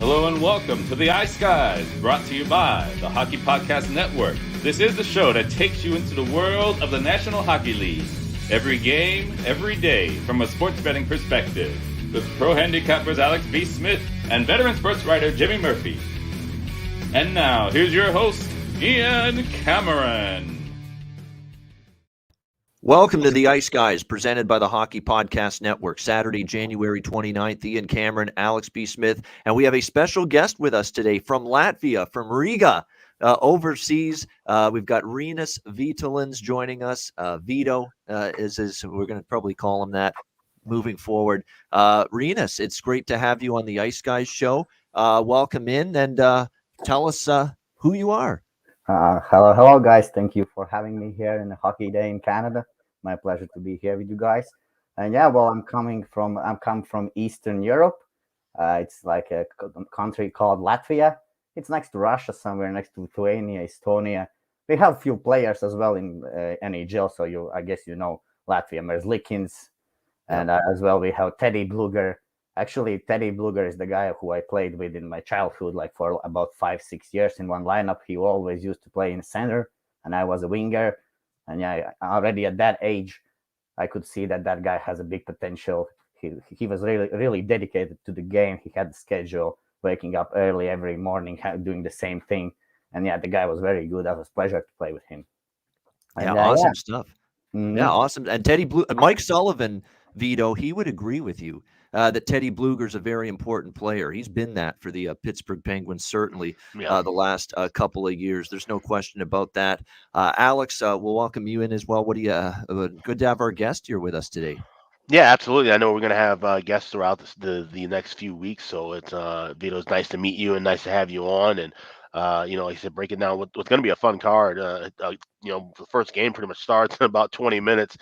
Hello and welcome to the Ice Guys, brought to you by the Hockey Podcast Network. This is the show that takes you into the world of the National Hockey League. Every game, every day, from a sports betting perspective, with pro handicappers Alex B. Smith and veteran sports writer Jimmy Murphy. And now, here's your host, Ian Cameron. Welcome to the Ice Guys, presented by the Hockey Podcast Network. Saturday, January 29th, Ian Cameron, Alex B. Smith, and we have a special guest with us today from Latvia, from Riga, overseas. We've got Rinas Vitulins joining us. Vito is we're going to probably call him that moving forward. Rinas, it's great to have you on the Ice Guys show. Welcome in and tell us who you are. Hello, guys. Thank you for having me here in the Hockey Day in Canada. My pleasure to be here with you guys. And I'm come from Eastern Europe. It's like a country called Latvia. It's next to Russia, somewhere next to Lithuania, Estonia. We have few players as well in NHL. So I guess you know Latvia, Merzlikins, and as well we have Teddy Bluger. Actually, Teddy Bluger is the guy who I played with in my childhood, like for about 5-6 years in one lineup. He always used to play in center, and I was a winger. And already at that age, I could see that guy has a big potential. He was really dedicated to the game. He had the schedule, waking up early every morning, doing the same thing. And the guy was very good. It was a pleasure to play with him. And, awesome stuff. Mm-hmm. Yeah, awesome. And Mike Sullivan, Vito, he would agree with you. That Teddy Bluger's a very important player. He's been that for the Pittsburgh Penguins, certainly the last couple of years. There's no question about that. Alex, we'll welcome you in as well. What do you? Good to have our guest here with us today. Yeah, absolutely. I know we're going to have guests throughout the next few weeks. So it's Vito, it's nice to meet you and nice to have you on. And like I said, breaking down what's going to be a fun card. The first game pretty much starts in about 20 minutes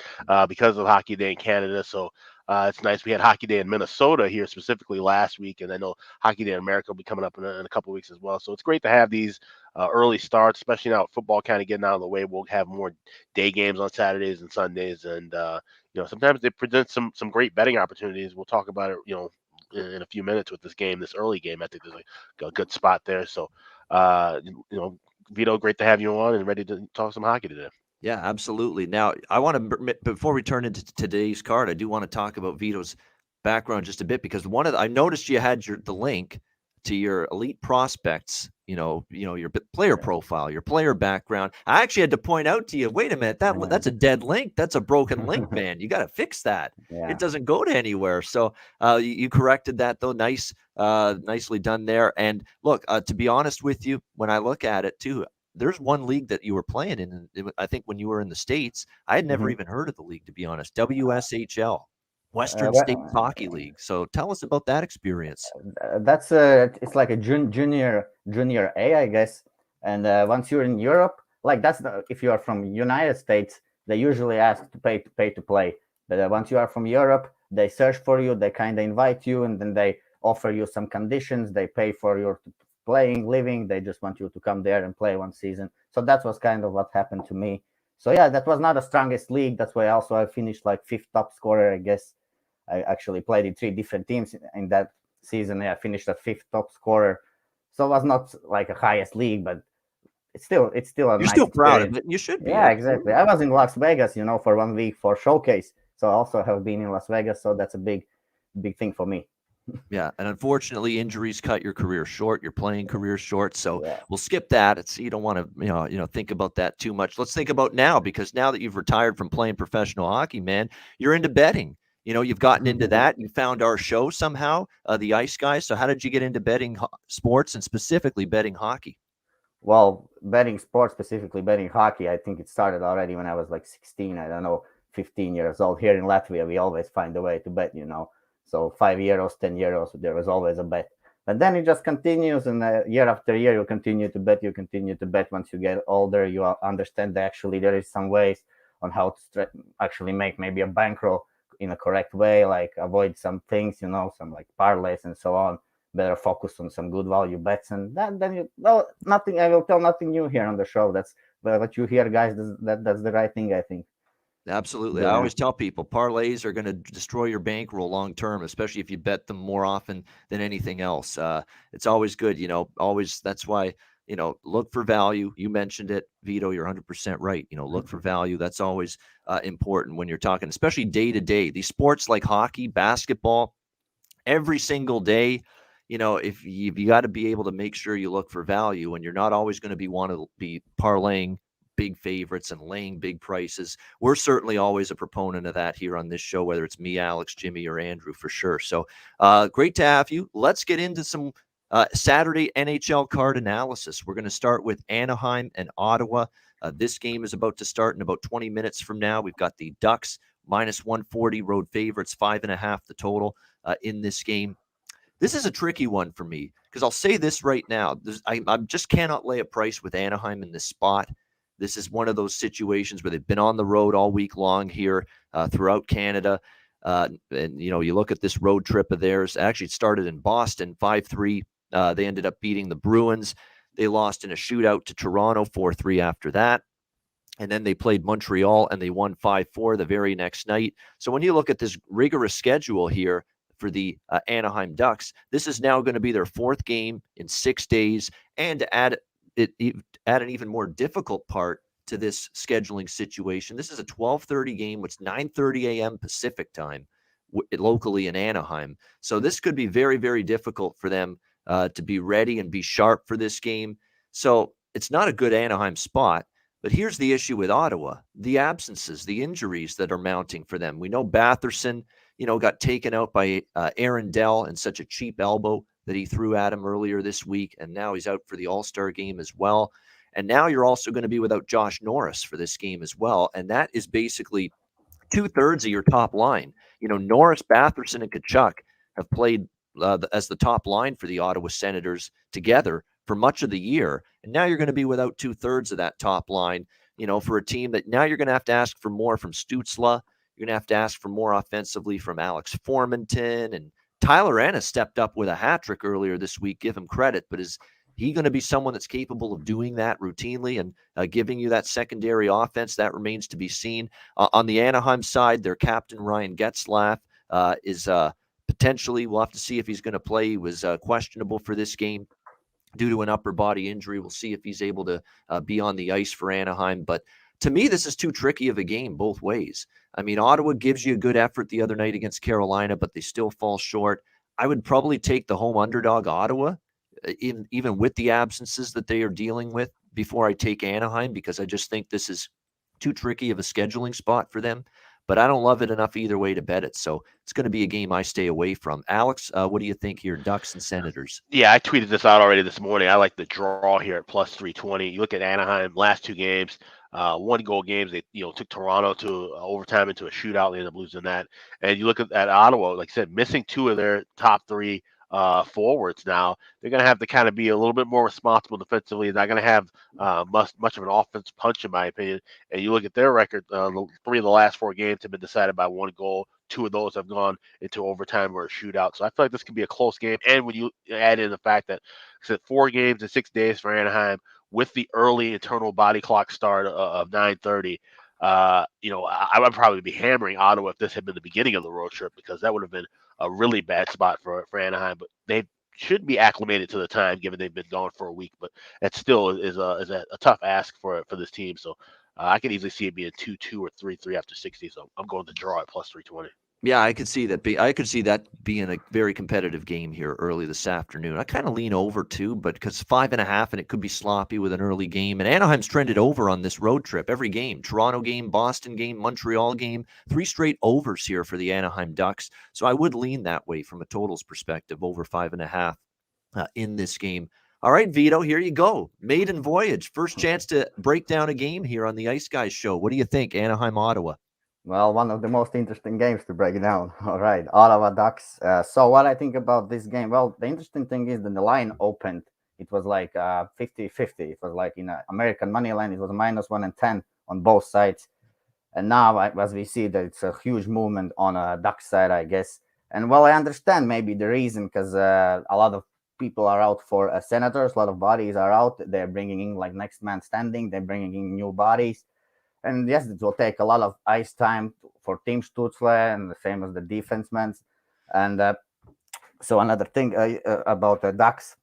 because of Hockey Day in Canada. So it's nice. We had Hockey Day in Minnesota here specifically last week, and I know Hockey Day in America will be coming up in a couple of weeks as well. So it's great to have these early starts, especially now football kind of getting out of the way. We'll have more day games on Saturdays and Sundays, and sometimes they present some great betting opportunities. We'll talk about it, in a few minutes with this early game. I think there's a good spot there. So, Vito, great to have you on and ready to talk some hockey today. Yeah, absolutely. Now, I want to, before we turn into today's card, I do want to talk about Vito's background just a bit, because I noticed you had the link to your elite prospects, your player profile, your player background. I actually had to point out to you, wait a minute, that's a dead link. That's a broken link, man. You got to fix that. Yeah. It doesn't go to anywhere. So you corrected that, though. Nicely done there. And look, to be honest with you, when I look at it too, there's one league that you were playing in. I think when you were in the States, I had never even heard of the league, to be honest. WSHL, Western States Hockey League. So tell us about that experience. That's it's like a junior A, I guess. And once you're in Europe, like if you are from United States, they usually ask to pay to play. But once you are from Europe, they search for you, they kind of invite you, and then they offer you some conditions. They pay for your playing, living. They just want you to come there and play one season. So that was kind of what happened to me. So that was not the strongest league. That's why also I finished like 5th top scorer, I guess. I actually played in 3 different teams in that season. I finished at 5th top scorer. So it was not like a highest league, but it's still a You're nice still proud experience. of it. You should be. Yeah, exactly. I was in Las Vegas, for 1 week for showcase. So I also have been in Las Vegas. So that's a big thing for me. Yeah, and unfortunately, injuries cut your career short, your playing career short. So we'll skip that. You don't want to, think about that too much. Let's think about now, because now that you've retired from playing professional hockey, man, you're into betting. You've gotten into that. You found our show somehow, the Ice Guys. So how did you get into betting sports, and specifically betting hockey? Well, betting sports, specifically betting hockey, I think it started already when I was like 16. I don't know, 15 years old. Here in Latvia, we always find a way to bet, So 5 euros, 10 euros, there was always a bet. But then it just continues, and year after year, you continue to bet. Once you get older, you understand that actually there is some ways on how to actually make maybe a bankroll in a correct way, like avoid some things, some like parlays and so on. Better focus on some good value bets, and I will tell nothing new here on the show. That's what you hear, guys. That's the right thing, I think. Absolutely. I Yeah. always tell people parlays are going to destroy your bankroll long term, especially if you bet them more often than anything else. It's always good, always. That's why, look for value. You mentioned it, Vito. You're 100% right. Look for value. That's always important when you're talking, especially day to day. These sports like hockey, basketball, every single day. If you got to be able to make sure you look for value, and you're not always going to want to be parlaying big favorites and laying big prices. We're certainly always a proponent of that here on this show, whether it's me, Alex, Jimmy, or Andrew, for sure. So great to have you. Let's get into some Saturday NHL card analysis. We're going to start with Anaheim and Ottawa. This game is about to start in about 20 minutes from now. We've got the Ducks minus 140 road favorites, 5.5 the total in this game. This is a tricky one for me because I'll say this right now. I just cannot lay a price with Anaheim in this spot. This is one of those situations where they've been on the road all week long here throughout Canada. And, you look at this road trip of theirs. Actually, it started in Boston, 5-3. They ended up beating the Bruins. They lost in a shootout to Toronto, 4-3 after that. And then they played Montreal, and they won 5-4 the very next night. So when you look at this rigorous schedule here for the Anaheim Ducks, this is now going to be their fourth game in 6 days. And to add an even more difficult part to this scheduling situation, this is a 12:30 game, which is 9:30 a.m. Pacific time locally in Anaheim. So this could be very, very difficult for them to be ready and be sharp for this game. So it's not a good Anaheim spot. But here's the issue with Ottawa, the absences, the injuries that are mounting for them. We know Batherson, got taken out by Aaron Dell and such a cheap elbow that he threw at him earlier this week, and now he's out for the All-Star game as well. And now you're also going to be without Josh Norris for this game as well, and that is basically 2/3 of your top line. Norris, Batherson, and Tkachuk have played as the top line for the Ottawa Senators together for much of the year, and now you're going to be without 2/3 of that top line, for a team that now you're going to have to ask for more from Stützle. You're going to have to ask for more offensively from Alex Formenton, and Tyler Ennis stepped up with a hat trick earlier this week. Give him credit, but is he going to be someone that's capable of doing that routinely and giving you that secondary offense? That remains to be seen. On the Anaheim side, their captain Ryan Getzlaf is potentially, we'll have to see if he's going to play. He was questionable for this game due to an upper body injury. We'll see if he's able to be on the ice for Anaheim. But to me, this is too tricky of a game both ways. I mean, Ottawa gives you a good effort the other night against Carolina, but they still fall short. I would probably take the home underdog Ottawa, even with the absences that they are dealing with, before I take Anaheim, because I just think this is too tricky of a scheduling spot for them. But I don't love it enough either way to bet it. So it's going to be a game I stay away from. Alex, what do you think here, Ducks and Senators? Yeah, I tweeted this out already this morning. I like the draw here at plus 320. You look at Anaheim, last two games, 1-goal games. They took Toronto to overtime into a shootout. They ended up losing that. And you look at Ottawa, like I said, missing two of their top three forwards now. They're going to have to kind of be a little bit more responsible defensively. They're not going to have much of an offense punch, in my opinion. And you look at their record, 3 of the last 4 games have been decided by 1 goal. 2 of those have gone into overtime or a shootout. So I feel like this could be a close game. And when you add in the fact that 4 games in 6 days for Anaheim with the early internal body clock start of 9:30, I would probably be hammering Ottawa if this had been the beginning of the road trip, because that would have been a really bad spot for Anaheim. But they should be acclimated to the time, given they've been gone for a week. But that still is a tough ask for this team. So I could easily see it being 2-2 or 3-3 after 60. So I'm going to draw at plus 320. Yeah, I could see that. I could see that being a very competitive game here early this afternoon. I kind of lean over too, but because 5.5 and it could be sloppy with an early game. And Anaheim's trended over on this road trip every game: Toronto game, Boston game, Montreal game. 3 straight overs here for the Anaheim Ducks. So I would lean that way from a totals perspective, over 5.5 in this game. All right, Vito, here you go. Maiden voyage. First chance to break down a game here on the Ice Guys show. What do you think, Anaheim, Ottawa? Well, one of the most interesting games to break down. All right, Ottawa Ducks. So what I think about this game? Well, the interesting thing is that the line opened. It was like 50-50. It was like in American money line. It was -1 and 10 on both sides. And now, as we see, that it's a huge movement on a Duck side, I guess. And well, I understand maybe the reason, because a lot of people are out for Senators. A lot of bodies are out. They're bringing in like next man standing. They're bringing in new bodies. and yes, it will take a lot of ice time for Team Stutzle, and the same as the defensemen. And so another thing about the Ducks.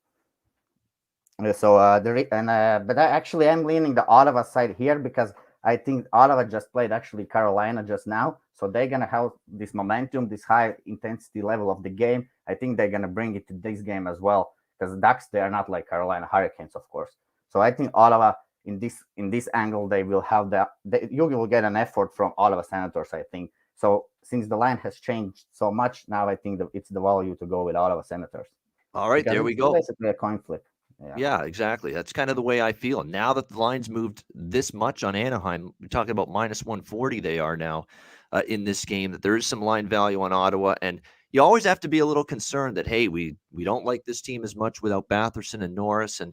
But I actually am leaning the Ottawa side here because I think Ottawa just played actually Carolina just now, so they're gonna have this momentum, this high intensity level of the game. I think they're gonna bring it to this game as well because Ducks, they are not like Carolina Hurricanes, of course. So I think Ottawa in this angle they will have you will get an effort from Ottawa Senators, I think. So since the line has changed so much now, I think that it's the value to go with Ottawa Senators. All right, there we go. Basically a coin flip. Yeah, exactly. That's kind of the way I feel. Now that the line's moved this much on Anaheim, we're talking about minus 140 they are now in this game, that there is some line value on Ottawa. And you always have to be a little concerned that, hey, we don't like this team as much without Batherson and Norris. And,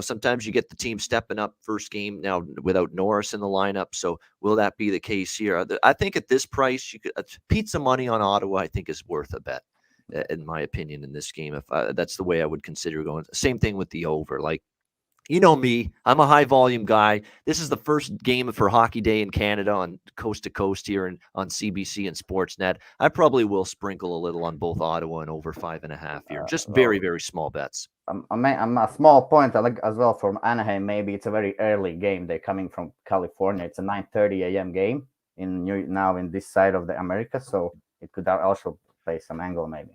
sometimes you get the team stepping up first game now without Norris in the lineup. So will that be the case here? I think at this price, you could pizza money on Ottawa, I think, is worth a bet, in my opinion, in this game. If that's the way I would consider going. Same thing with the over. Like, me, I'm a high volume guy. This is the first game for Hockey Day in Canada on coast to coast here and on CBC and Sportsnet. I probably will sprinkle a little on both Ottawa and over 5.5 here. Just very, very small bets. I'm a small point as well from Anaheim. Maybe it's a very early game. They're coming from California. It's a 9:30 a.m. game now in this side of the America, so it could also play some angle maybe.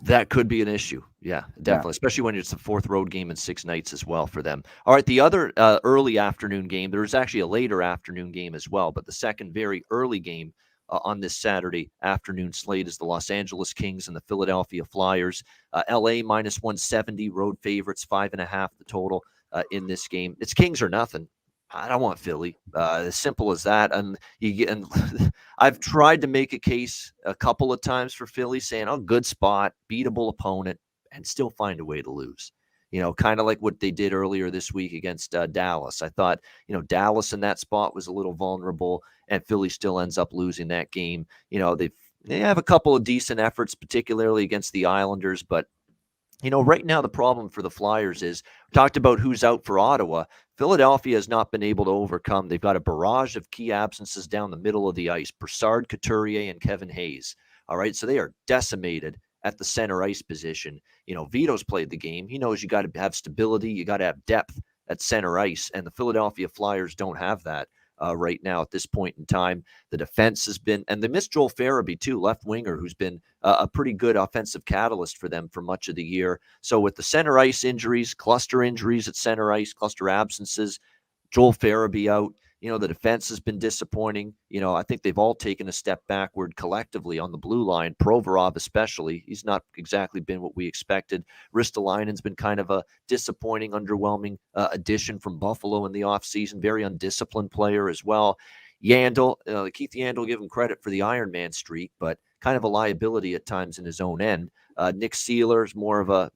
That could be an issue. Yeah, definitely. Yeah. Especially when it's the fourth road game in 6 nights as well for them. All right, the other early afternoon game, there's actually a later afternoon game as well, but the second very early game on this Saturday afternoon slate is the Los Angeles Kings and the Philadelphia Flyers. LA minus 170, road favorites, 5.5 the total in this game. It's Kings or nothing. I don't want Philly. As simple as that. And I've tried to make a case a couple of times for Philly, saying, "Oh, good spot, beatable opponent," and still find a way to lose. Kind of like what they did earlier this week against Dallas. I thought, Dallas in that spot was a little vulnerable, and Philly still ends up losing that game. They have a couple of decent efforts, particularly against the Islanders, but right now the problem for the Flyers is, we talked about who's out for Ottawa. Philadelphia has not been able to overcome. They've got a barrage of key absences down the middle of the ice: Brassard, Couturier, and Kevin Hayes. All right, so they are decimated at the center ice position. Vito's played the game. He knows you got to have stability. You got to have depth at center ice, and the Philadelphia Flyers don't have that right now at this point in time. The defense has been, and they missed Joel Farabee too, left winger, who's been a pretty good offensive catalyst for them for much of the year. So with the center ice injuries, cluster injuries at center ice, cluster absences, Joel Farabee out, the defense has been disappointing. I think they've all taken a step backward collectively on the blue line. Provorov especially, he's not exactly been what we expected. Ristolainen's been kind of a disappointing, underwhelming addition from Buffalo in the offseason. Very undisciplined player as well. Yandel, Keith Yandel, give him credit for the Iron Man streak, but kind of a liability at times in his own end. Nick Seeler's more of a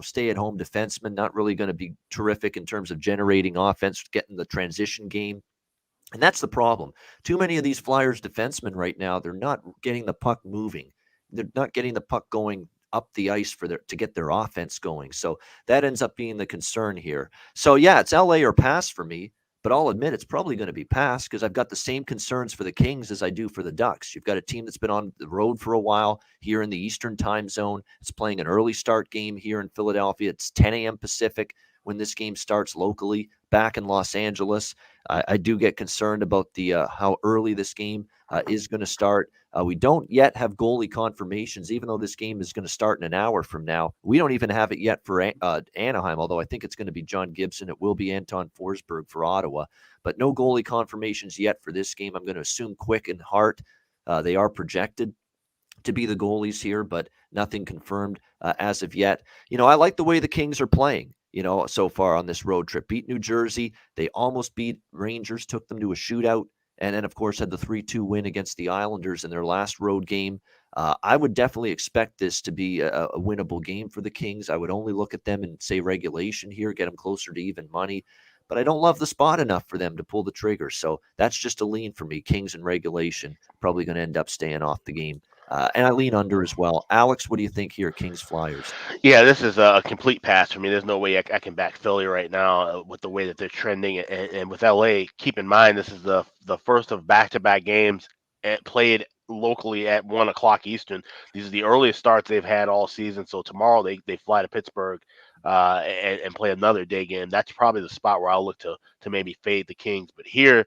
stay-at-home defenseman, not really going to be terrific in terms of generating offense, getting the transition game. And that's the problem. Too many of these Flyers defensemen right now, they're not getting the puck moving. They're not getting the puck going up the ice to get their offense going. So that ends up being the concern here. So yeah, it's LA or pass for me, but I'll admit it's probably going to be pass because I've got the same concerns for the Kings as I do for the Ducks. You've got a team that's been on the road for a while here in the Eastern time zone. It's playing an early start game here in Philadelphia. It's 10 a.m. Pacific when this game starts locally back in Los Angeles. I do get concerned about the how early this game is going to start. We don't yet have goalie confirmations, even though this game is going to start in an hour from now. We don't even have it yet for Anaheim, although I think it's going to be John Gibson. It will be Anton Forsberg for Ottawa, but no goalie confirmations yet for this game. I'm going to assume Quick and Hart. They are projected to be the goalies here, but nothing confirmed as of yet. I like the way the Kings are playing. So far on this road trip. Beat New Jersey. They almost beat Rangers, took them to a shootout, and then, of course, had the 3-2 win against the Islanders in their last road game. I would definitely expect this to be a winnable game for the Kings. I would only look at them and say regulation here, get them closer to even money. But I don't love the spot enough for them to pull the trigger. So that's just a lean for me. Kings in regulation, probably going to end up staying off the game And I lean under as well. Alex, what do you think here, Kings Flyers? Yeah, this is a complete pass for me. There's no way I can back Philly right now with the way that they're trending, and with LA. Keep in mind, this is the first of back-to-back games played locally at 1 o'clock Eastern. These are the earliest starts they've had all season. So tomorrow they fly to Pittsburgh and play another day game. That's probably the spot where I'll look to maybe fade the Kings. But here,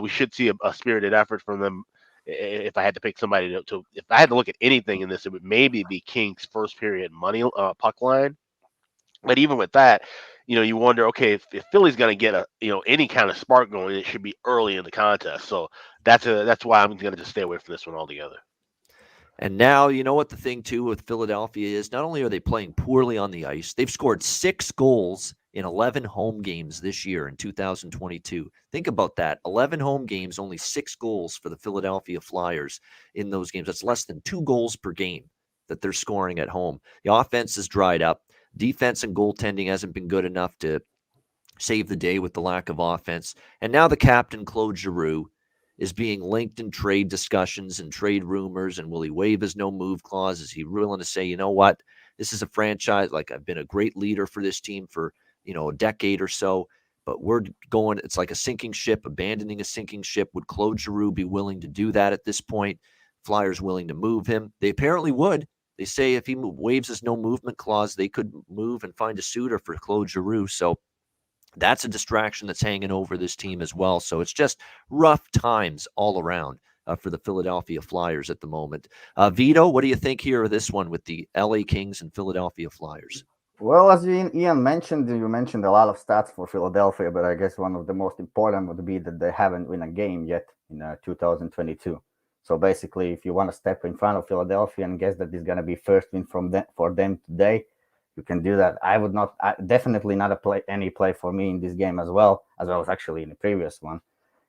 we should see a spirited effort from them. If I had to pick somebody if I had to look at anything in this, it would maybe be Kings first period money puck line. But even with that, you wonder, okay, if Philly's going to get any kind of spark going, it should be early in the contest. So that's why I'm going to just stay away from this one altogether. And now, you know what the thing, too, with Philadelphia is? Not only are they playing poorly on the ice, they've scored 6 goals in 11 home games this year in 2022. Think about that. 11 home games, only 6 goals for the Philadelphia Flyers in those games. That's less than 2 goals per game that they're scoring at home. The offense is dried up. Defense and goaltending hasn't been good enough to save the day with the lack of offense. And now the captain, Claude Giroux, is being linked in trade discussions and trade rumors. And will he waive his no-move clause? Is he willing to say, you know what, this is a franchise, like I've been a great leader for this team for, a decade or so, but we're going, it's like a sinking ship, abandoning a sinking ship. Would Claude Giroux be willing to do that at this point? Flyers willing to move him? They apparently would. They say if he waives his no-movement clause, they could move and find a suitor for Claude Giroux. So that's a distraction that's hanging over this team as well. So it's just rough times all around for the Philadelphia Flyers at the moment. Vito, what do you think here of this one with the LA Kings and Philadelphia Flyers? Well, as Ian mentioned, you mentioned a lot of stats for Philadelphia, but I guess one of the most important would be that they haven't won a game yet in 2022. So basically, if you want to step in front of Philadelphia and guess that this is going to be first win for them today, you can do that. I would not, definitely not any play for me in this game as well as actually in the previous one.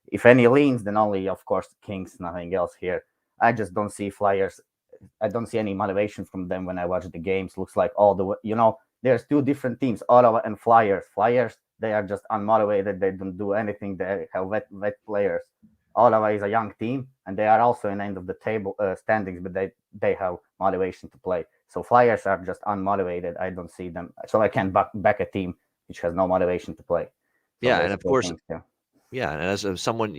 If any leans, then only, of course, Kings, nothing else here. I just don't see Flyers. I don't see any motivation from them when I watch the games. Looks like there's 2 different teams, Ottawa and Flyers. Flyers, they are just unmotivated. They don't do anything. They have wet players. Ottawa is a young team, and they are also in the end of the table standings, but they have motivation to play. So Flyers are just unmotivated. I don't see them. So I can't back a team which has no motivation to play. So yeah, and of course, yeah, and as someone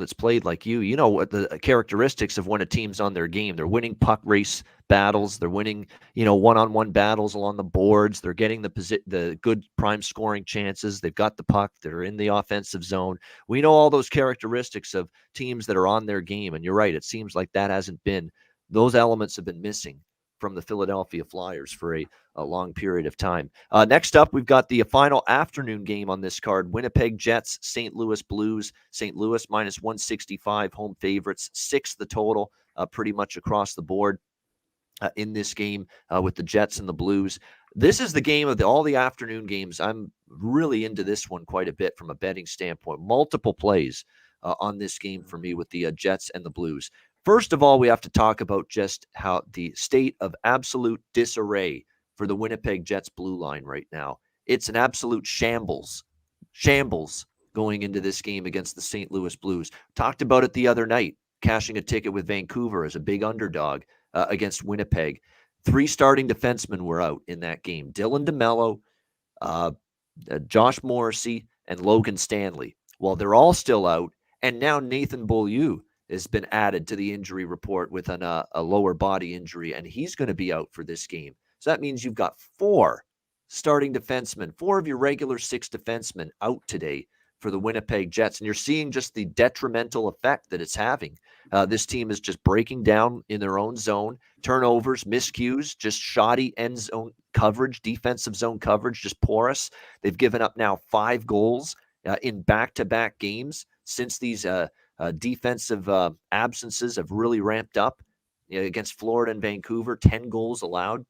that's played like you know what the characteristics of when a team's on their game. They're winning puck race battles. They're winning, one-on-one battles along the boards. They're getting the good prime scoring chances. They've got the puck. They're in the offensive zone. We know all those characteristics of teams that are on their game. And you're right. It seems like that hasn't been. Those elements have been missing from the Philadelphia Flyers for a long period of time. Next up, we've got the final afternoon game on this card. Winnipeg Jets, St. Louis Blues. St. Louis minus 165, home favorites. 6 the total, pretty much across the board in this game with the Jets and the Blues. This is the game of all the afternoon games. I'm really into this one quite a bit from a betting standpoint. Multiple plays on this game for me with the Jets and the Blues. First of all, we have to talk about just how the state of absolute disarray for the Winnipeg Jets blue line right now. It's an absolute shambles going into this game against the St. Louis Blues. Talked about it the other night, cashing a ticket with Vancouver as a big underdog against Winnipeg. 3 starting defensemen were out in that game. Dylan DeMello, Josh Morrissey, and Logan Stanley. Well, they're all still out, and now Nathan Beaulieu has been added to the injury report with a lower body injury, and he's going to be out for this game. So that means you've got 4 starting defensemen, 4 of your regular 6 defensemen out today for the Winnipeg Jets, and you're seeing just the detrimental effect that it's having. This team is just breaking down in their own zone, turnovers, miscues, just shoddy end zone coverage, defensive zone coverage, just porous. They've given up now 5 goals in back-to-back games since these defensive absences have really ramped up against Florida and Vancouver. 10 goals allowed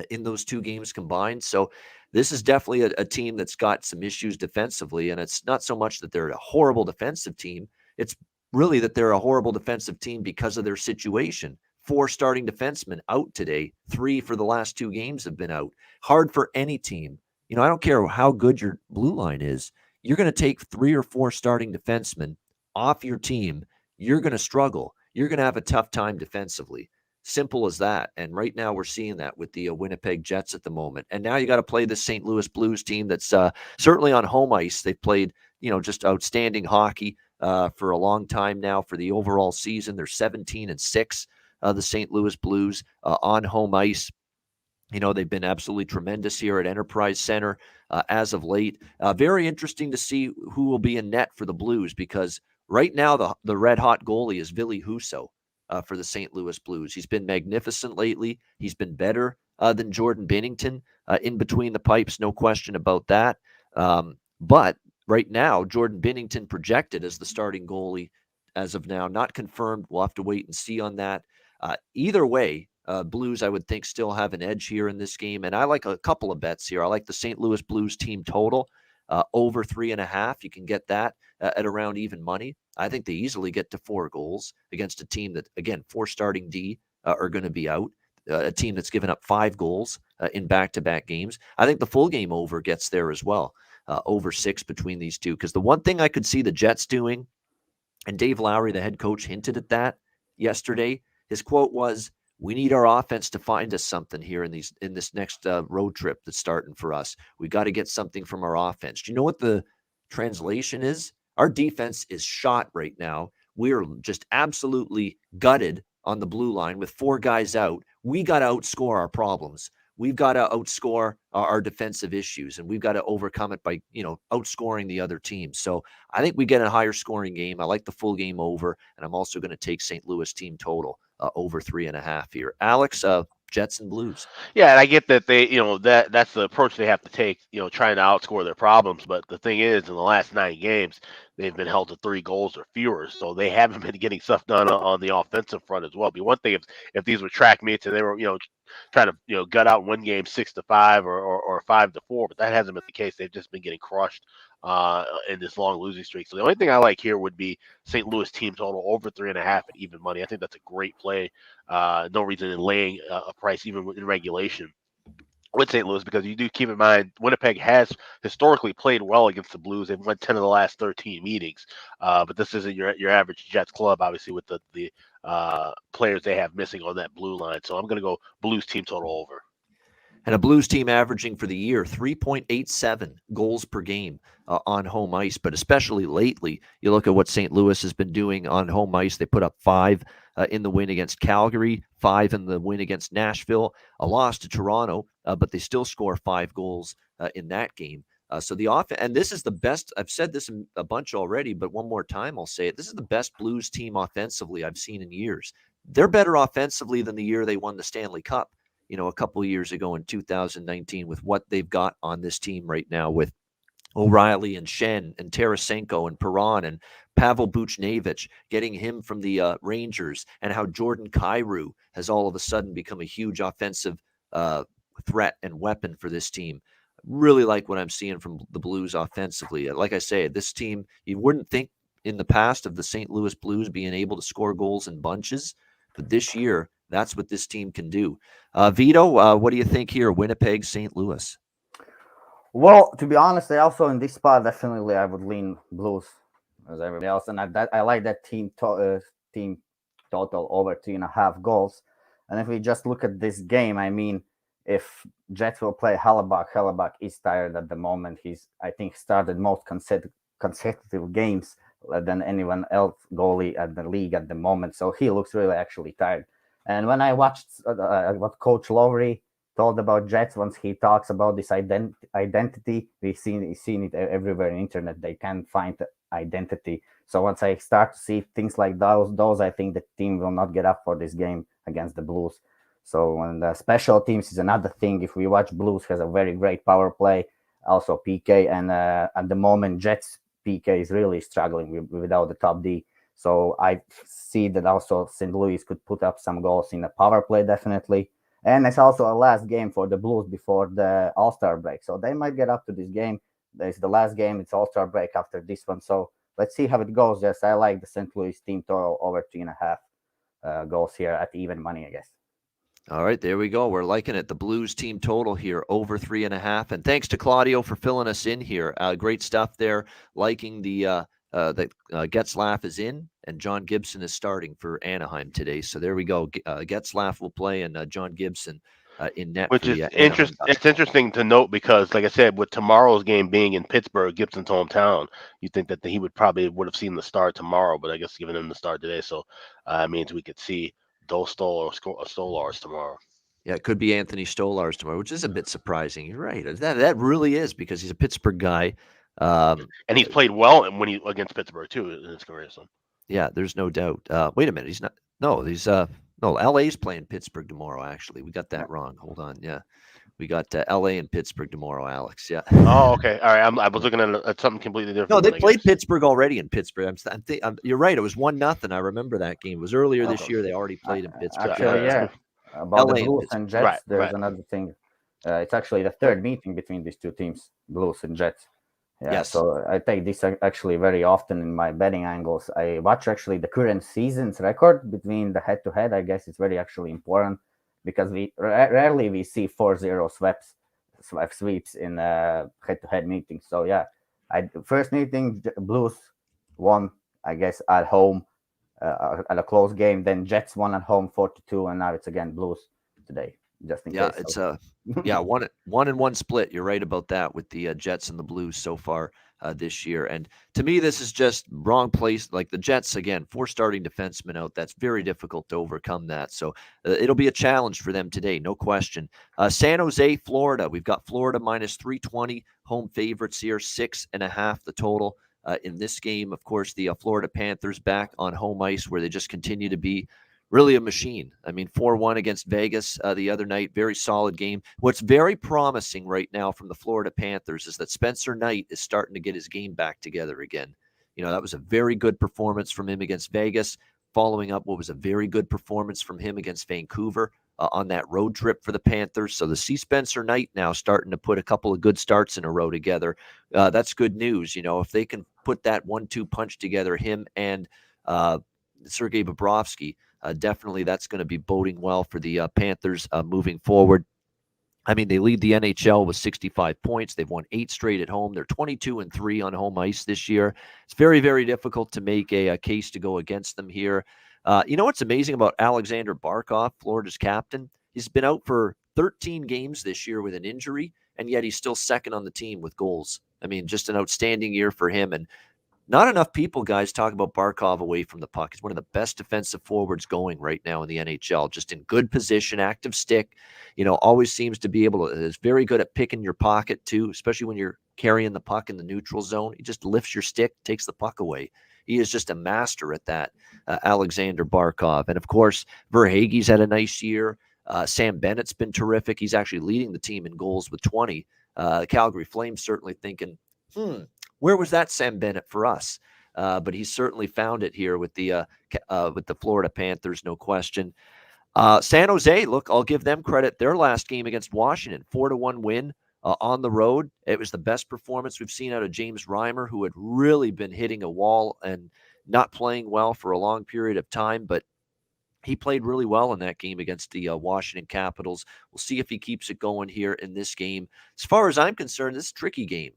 in those 2 games combined. So this is definitely a team that's got some issues defensively, and it's not so much that they're a horrible defensive team. It's really that they're a horrible defensive team because of their situation. 4 starting defensemen out today. 3 for the last 2 games have been out. Hard for any team. I don't care how good your blue line is. You're going to take 3 or 4 starting defensemen off your team. You're going to struggle. you're going to have a tough time defensively. Simple as that. And right now we're seeing that with the Winnipeg Jets at the moment. And now you got to play the St. Louis Blues team that's certainly on home ice. They've played, just outstanding hockey for a long time now. For the overall season, they're 17-6. The St. Louis Blues on home ice. They've been absolutely tremendous here at Enterprise Center as of late. Very interesting to see who will be in net for the Blues, because right now the red-hot goalie is Ville Husso for the St. Louis Blues. He's been magnificent lately. He's been better than Jordan Binnington in between the pipes, no question about that. But right now, Jordan Binnington projected as the starting goalie as of now. Not confirmed. We'll have to wait and see on that. Either way, Blues, I would think, still have an edge here in this game. And I like a couple of bets here. I like the St. Louis Blues team total over 3.5. You can get that at around even money. I think they easily get to 4 goals against a team that, again, 4 starting D are going to be out. A team that's given up 5 goals in back-to-back games. I think the full game over gets there as well. Over 6 between these two. Because the one thing I could see the Jets doing, and Dave Lowry, the head coach, hinted at that yesterday. His quote was, "We need our offense to find us something here in this next road trip that's starting for us. We got to get something from our offense." Do you know what the translation is? Our defense is shot right now. We're just absolutely gutted on the blue line with 4 guys out. We got to outscore our problems. We've got to outscore our defensive issues, and we've got to overcome it by, outscoring the other team. So I think we get a higher scoring game. I like the full game over, and I'm also going to take St. Louis team total over 3.5 here. Alex, Jets and Blues. Yeah, and I get that they, that's the approach they have to take, trying to outscore their problems. But the thing is, in the last 9 games, they've been held to 3 goals or fewer, so they haven't been getting stuff done on the offensive front as well. It'd be one thing if these were track meets and they were, trying to, gut out one game 6-5 or 5-4, but that hasn't been the case. They've just been getting crushed in this long losing streak. So the only thing I like here would be St. Louis team total over 3.5 at even money. I think that's a great play. No reason in laying a price even in regulation with St. Louis, because you do keep in mind Winnipeg has historically played well against the Blues. They've won 10 of the last 13 meetings, but this isn't your average Jets club, obviously, with the players they have missing on that blue line. So I'm going to go Blues team total over. And a Blues team averaging for the year 3.87 goals per game on home ice. But especially lately, you look at what St. Louis has been doing on home ice. They put up 5 in the win against Calgary, 5 in the win against Nashville, a loss to Toronto, but they still score 5 goals in that game. So the offense, and this is the best, I've said this a bunch already, but one more time I'll say it. This is the best Blues team offensively I've seen in years. They're better offensively than the year they won the Stanley Cup, a couple of years ago in 2019, with what they've got on this team right now with O'Reilly and Shen and Tarasenko and Perron and Pavel Buchnevich, getting him from the Rangers, and how Jordan Kyrou has all of a sudden become a huge offensive threat and weapon for this team. Really like what I'm seeing from the Blues offensively. Like I say, this team, you wouldn't think in the past of the St. Louis Blues being able to score goals in bunches, but this year, that's what this team can do. Vito, what do you think here? Winnipeg, St. Louis. Well, to be honest, I also in this spot definitely I would lean Blues as everybody else, and I like that team total over 3.5 goals. And if we just look at this game, I mean, if Jets will play Hellebuck is tired at the moment. He's, I think, started most consecutive games than anyone else goalie at the league at the moment. So he looks really actually tired. And when I watched what Coach Lowry told about Jets, once he talks about this identity, we've seen it everywhere on the internet. They can't find the identity. So once I start to see things like those I think the team will not get up for this game against the Blues. So when the special teams is another thing. If we watch, Blues has a very great power play, also PK, and at the moment Jets PK is really struggling without the top D. So I see that also St. Louis could put up some goals in the power play, definitely. And it's also a last game for the Blues before the All-Star break. So they might get up to this game. It's the last game. It's All-Star break after this one. So let's see how it goes. Yes, I like the St. Louis team total over 3.5 goals here at even money, I guess. All right, there we go. We're liking it. The Blues team total here, over 3.5. And thanks to Claudio for filling us in here. Great stuff there. Liking the Getzlaff is in. and John Gibson is starting for Anaheim today. So there we go. Getzlaff will play, and John Gibson in net Which for is the Anaheim Ducks. It's interesting to note because, like I said, with tomorrow's game being in Pittsburgh, Gibson's hometown, you think that he would have seen the start tomorrow, but I guess giving him the start today, so it means we could see Dostal or Stolars tomorrow. Yeah, it could be Anthony Stolars tomorrow, which is a bit surprising. You're right. That really is, because he's a Pittsburgh guy. And he's played well against Pittsburgh too in his career. So yeah, there's no doubt. Wait a minute, he's not. No, he's no. LA's playing Pittsburgh tomorrow. Actually, we got that wrong. Hold on. Yeah, we got LA and Pittsburgh tomorrow, Alex. Yeah. Oh, okay. All right. I was looking at something completely different. No, they played Pittsburgh already in Pittsburgh. You're right. It was 1-0. I remember that game. It was earlier this year. They already played in Pittsburgh. Actually, yeah. About LA the Blues and Jets, Right, there's another thing. It's actually the third meeting between these two teams, Blues and Jets. Yeah, Yes. so I take this actually very often in my betting angles. I watch actually the current season's record between the head-to-head. I guess it's very actually important because we rarely we see 4-0 sweeps in head-to-head meetings. So yeah, first meeting Blues won, I guess, at home at a close game. Then Jets won at home 4-2, and now it's again Blues today. Just in case. It's one and one split. You're right about that with the Jets and the Blues so far this year. And to me, this is just wrong place. Like the Jets, again, 4 starting defensemen out. That's very difficult to overcome that. So it'll be a challenge for them today, no question. San Jose, Florida. We've got Florida minus 320 home favorites here, 6.5 the total. In this game, of course, the Florida Panthers back on home ice where they just continue to be really a machine. I mean, 4-1 against Vegas the other night. Very solid game. What's very promising right now from the Florida Panthers is that Spencer Knight is starting to get his game back together again. You know, that was a very good performance from him against Vegas, following up what was a very good performance from him against Vancouver on that road trip for the Panthers. So to see Spencer Knight now starting to put a couple of good starts in a row together, that's good news. You know, if they can put that 1-2 punch together, him and Sergei Bobrovsky, definitely that's going to be boding well for the Panthers moving forward. I mean, they lead the NHL with 65 points. They've won 8 straight at home. They're 22-3 on home ice this year. It's very, very difficult to make a case to go against them here. You know what's amazing about Alexander Barkov, Florida's captain? He's been out for 13 games this year with an injury, and yet he's still second on the team with goals. I mean, just an outstanding year for him. And not enough people, guys, talk about Barkov away from the puck. He's one of the best defensive forwards going right now in the NHL. Just in good position, active stick. You know, always seems to be able to, is very good at picking your pocket too, especially when you're carrying the puck in the neutral zone. He just lifts your stick, takes the puck away. He is just a master at that, Alexander Barkov. And of course, Verhaeghe's had a nice year. Sam Bennett's been terrific. He's actually leading the team in goals with 20. Calgary Flames certainly thinking, where was that Sam Bennett for us? But he's certainly found it here with the Florida Panthers, no question. San Jose, look, I'll give them credit. Their last game against Washington, 4-1 win on the road. It was the best performance we've seen out of James Reimer, who had really been hitting a wall and not playing well for a long period of time. But he played really well in that game against the Washington Capitals. We'll see if he keeps it going here in this game. As far as I'm concerned, this is a tricky game.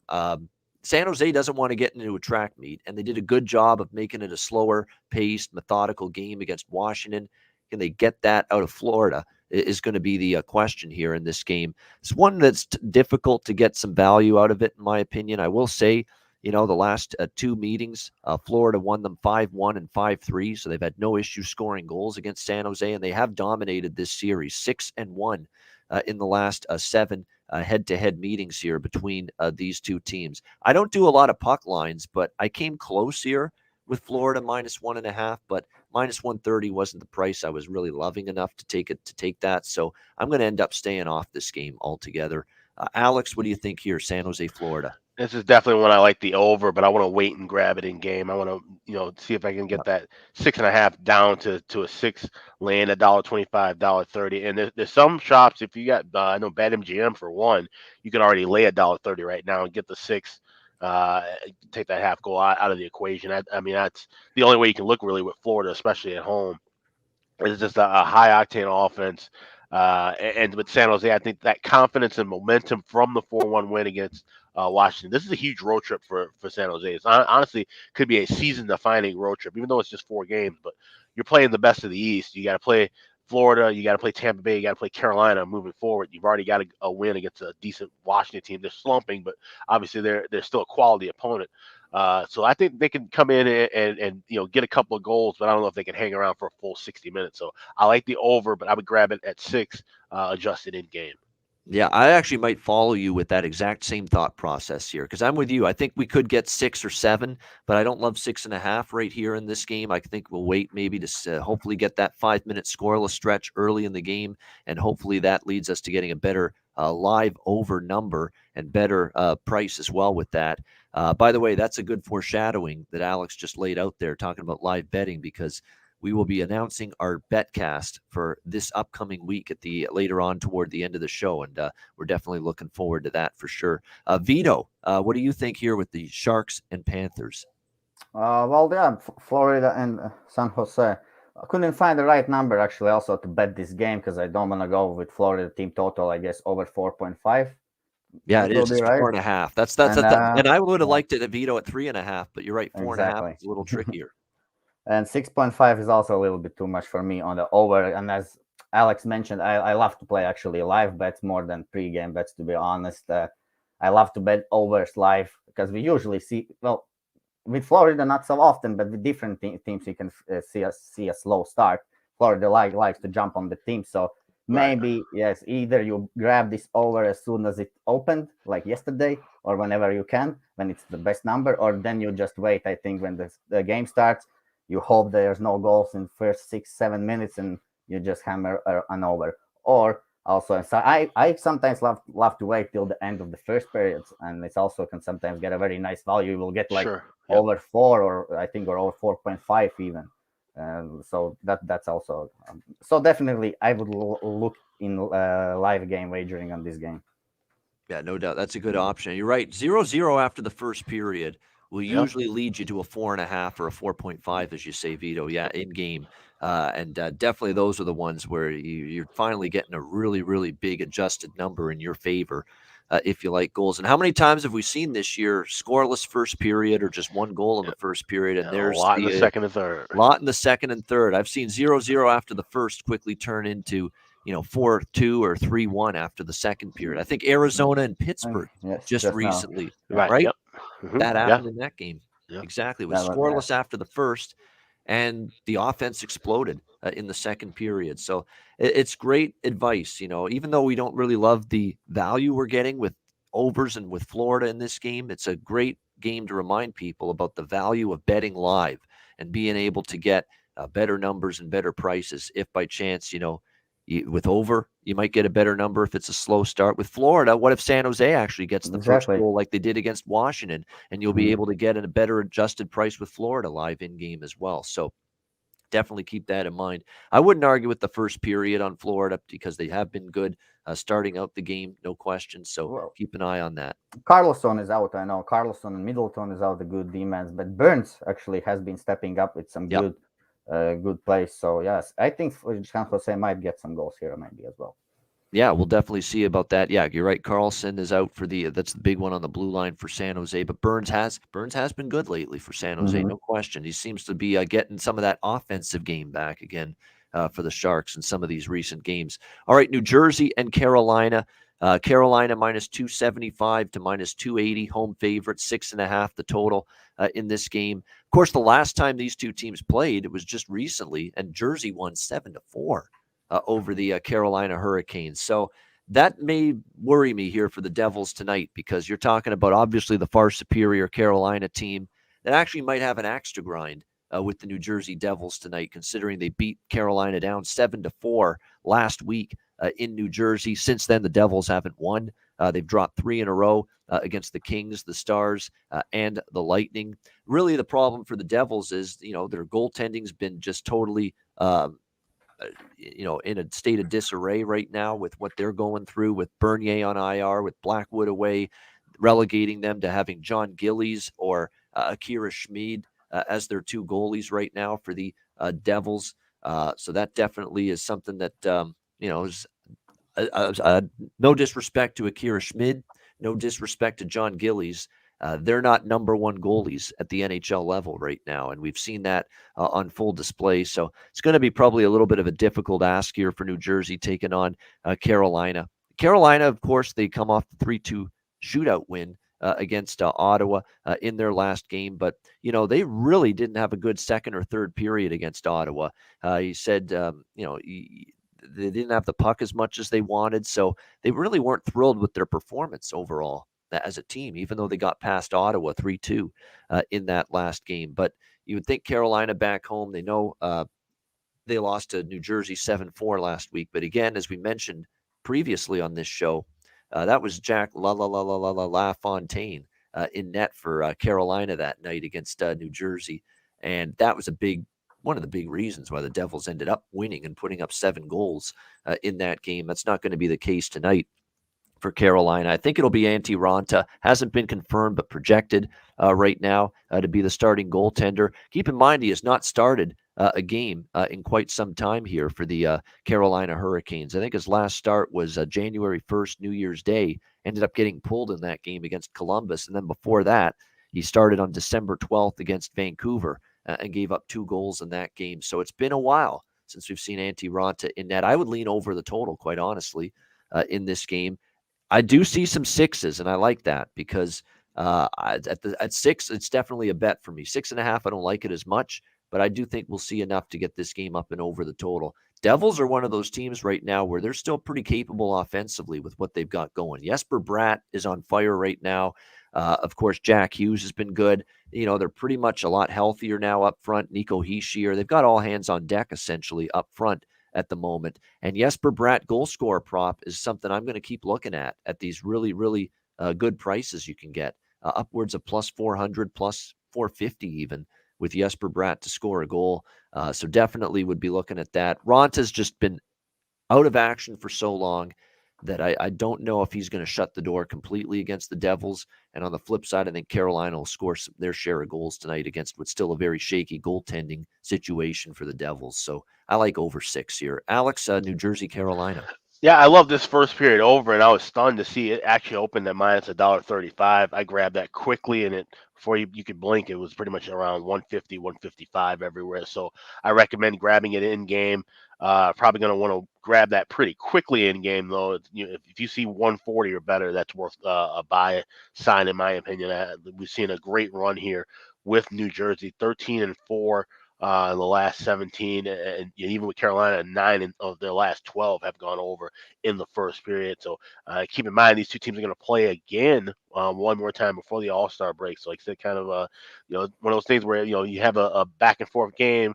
San Jose doesn't want to get into a track meet, and they did a good job of making it a slower-paced, methodical game against Washington. Can they get that out of Florida is going to be the question here in this game. It's one that's difficult to get some value out of it, in my opinion. I will say, you know, the last 2 meetings, Florida won them 5-1 and 5-3, so they've had no issue scoring goals against San Jose, and they have dominated this series, 6-1 in the last 7 head-to-head meetings here between these two teams. I don't do a lot of puck lines, but I came close here with Florida minus 1.5, but minus 130 wasn't the price I was really loving enough to take that. So I'm going to end up staying off this game altogether. Alex, what do you think here, San Jose, Florida? This is definitely one I like the over, but I want to wait and grab it in game. I want to, see if I can get that 6.5 down to a 6, land $1.25, $1.30. And there's some shops, if you got, I know BetMGM for one, you can already lay $1.30 right now and get the 6. Take that half goal out of the equation. I mean, that's the only way you can look really with Florida, especially at home. It's just a high octane offense. And with San Jose, I think that confidence and momentum from the 4-1 win against Washington. This is a huge road trip for San Jose. It's honestly could be a season-defining road trip, even though it's just 4 games. But you're playing the best of the East. You got to play Florida. You got to play Tampa Bay. You got to play Carolina moving forward. You've already got a win against a decent Washington team. They're slumping, but obviously they're still a quality opponent. So I think they can come in and get a couple of goals, but I don't know if they can hang around for a full 60 minutes. So I like the over, but I would grab it at 6, adjusted in game. Yeah, I actually might follow you with that exact same thought process here because I'm with you. I think we could get 6 or 7, but I don't love 6.5 right here in this game. I think we'll wait maybe to hopefully get that 5-minute scoreless stretch early in the game, and hopefully that leads us to getting a better live over number and better price as well with that. By the way, that's a good foreshadowing that Alex just laid out there talking about live betting because we will be announcing our betcast for this upcoming week at the later on toward the end of the show, and we're definitely looking forward to that for sure. Vito, what do you think here with the Sharks and Panthers? Well, yeah, Florida and San Jose. I couldn't find the right number actually also to bet this game because I don't want to go with Florida team total. I guess over 4.5. Yeah, it is. It's right. 4.5. That's and I would have liked it at Vito at 3.5, but you're right, 4.5 is a little trickier. And 6.5 is also a little bit too much for me on the over. And as Alex mentioned, I love to play actually live bets more than pre-game bets, to be honest. I love to bet overs live because we usually see, well, with Florida, not so often, but with different teams, you can see a slow start. Florida likes to jump on the team. So maybe, yes, either you grab this over as soon as it opened, like yesterday, or whenever you can, when it's the best number, or then you just wait, I think, when the game starts. You hope there's no goals in first 6-7 minutes, and you just hammer an over. Or also, so I sometimes love to wait till the end of the first period, and it's also can sometimes get a very nice value. You will get like over 4, or I think, or over 4.5 even. So that's also so definitely I would look in live game wagering on this game. Yeah, no doubt. That's a good option. You're right. 0-0 after the first period will usually lead you to a 4.5 or a 4.5, as you say, Vito. Yeah, in game. And definitely those are the ones where you're finally getting a really, really big adjusted number in your favor if you like goals. And how many times have we seen this year scoreless first period or just one goal in the first period? And there's a lot in the second and third. A lot in the second and third. I've seen 0-0 after the first quickly turn into 4-2 or 3-1 after the second period. I think Arizona and Pittsburgh just recently, right? Yep. Mm-hmm. That happened in that game. Yep. Exactly. It was scoreless after the first, and the offense exploded in the second period. So it's great advice. Even though we don't really love the value we're getting with overs and with Florida in this game, it's a great game to remind people about the value of betting live and being able to get better numbers and better prices if by chance, with over, you might get a better number if it's a slow start. With Florida, what if San Jose actually gets the first goal like they did against Washington, and you'll be able to get a better adjusted price with Florida live in game as well. So definitely keep that in mind. I wouldn't argue with the first period on Florida because they have been good starting out the game, no question. So keep an eye on that. Carlson is out. I know Carlson and Middleton is out, the good demons, but Burns actually has been stepping up with some good plays. So yes, I think San Jose might get some goals here maybe as well. Yeah, we'll definitely see about that. Yeah, you're right. Carlson is out for that's the big one on the blue line for San Jose. But Burns has been good lately for San Jose, no question. He seems to be getting some of that offensive game back again for the Sharks in some of these recent games. All right, New Jersey and Carolina. Carolina minus 275 to minus 280, home favorite, 6.5 the total in this game. Of course, the last time these two teams played, it was just recently, and Jersey won 7-4 over the Carolina Hurricanes. So that may worry me here for the Devils tonight because you're talking about obviously the far superior Carolina team that actually might have an axe to grind with the New Jersey Devils tonight, considering they beat Carolina down 7-4 last week in New Jersey. Since then, the Devils haven't won. They've dropped 3 in a row against the Kings, the Stars, and the Lightning. Really, the problem for the Devils is, their goaltending's been just totally, in a state of disarray right now with what they're going through with Bernier on IR, with Blackwood away, relegating them to having John Gillies or Akira Schmid as their 2 goalies right now for the Devils. So that definitely is something that, is no disrespect to Akira Schmid, no disrespect to John Gillies. They're not number one goalies at the NHL level right now, and we've seen that on full display. So it's going to be probably a little bit of a difficult ask here for New Jersey taking on Carolina. Carolina, of course, they come off the 3-2 shootout win against Ottawa in their last game, but they really didn't have a good second or third period against Ottawa. He said, they didn't have the puck as much as they wanted, so they really weren't thrilled with their performance overall as a team, even though they got past Ottawa 3-2 in that last game. But you would think Carolina back home, they know they lost to New Jersey 7-4 last week. But again, as we mentioned previously on this show, that was Jack LaFontaine in net for Carolina that night against New Jersey. And that was one of the big reasons why the Devils ended up winning and putting up 7 goals in that game. That's not going to be the case tonight for Carolina. I think it'll be Antti Raanta. Hasn't been confirmed, but projected right now to be the starting goaltender. Keep in mind, he has not started a game in quite some time here for the Carolina Hurricanes. I think his last start was January 1st, New Year's Day. Ended up getting pulled in that game against Columbus. And then before that, he started on December 12th against Vancouver and gave up 2 goals in that game. So it's been a while since we've seen Antti Raanta in net. I would lean over the total, quite honestly, in this game. I do see some 6s, and I like that because at 6, it's definitely a bet for me. 6.5, I don't like it as much, but I do think we'll see enough to get this game up and over the total. Devils are one of those teams right now where they're still pretty capable offensively with what they've got going. Jesper Bratt is on fire right now. Of course, Jack Hughes has been good. They're pretty much a lot healthier now up front. Nico Hischier, they've got all hands on deck essentially up front at the moment. And Jesper Bratt goal scorer prop is something I'm going to keep looking at these really, really good prices you can get. Upwards of plus 400, plus 450 even with Jesper Bratt to score a goal. So definitely would be looking at that. Ronta's just been out of action for so long that I don't know if he's going to shut the door completely against the Devils. And on the flip side, I think Carolina will score their share of goals tonight against what's still a very shaky goaltending situation for the Devils. So I like over 6 here. Alex, New Jersey, Carolina. Yeah, I love this first period over, and I was stunned to see it actually open at minus $1.35. I grabbed that quickly, and it before you could blink, it was pretty much around 150, 155 everywhere. So I recommend grabbing it in game. Probably going to want to grab that pretty quickly in game, though. If you see 140 or better, that's worth a buy sign, in my opinion. We've seen a great run here with New Jersey, 13-4. In the last 17, and even with Carolina, 9 of their last 12 have gone over in the first period. So keep in mind, these two teams are going to play again one more time before the All-Star break. So like I said, kind of one of those things where you have a back and forth game.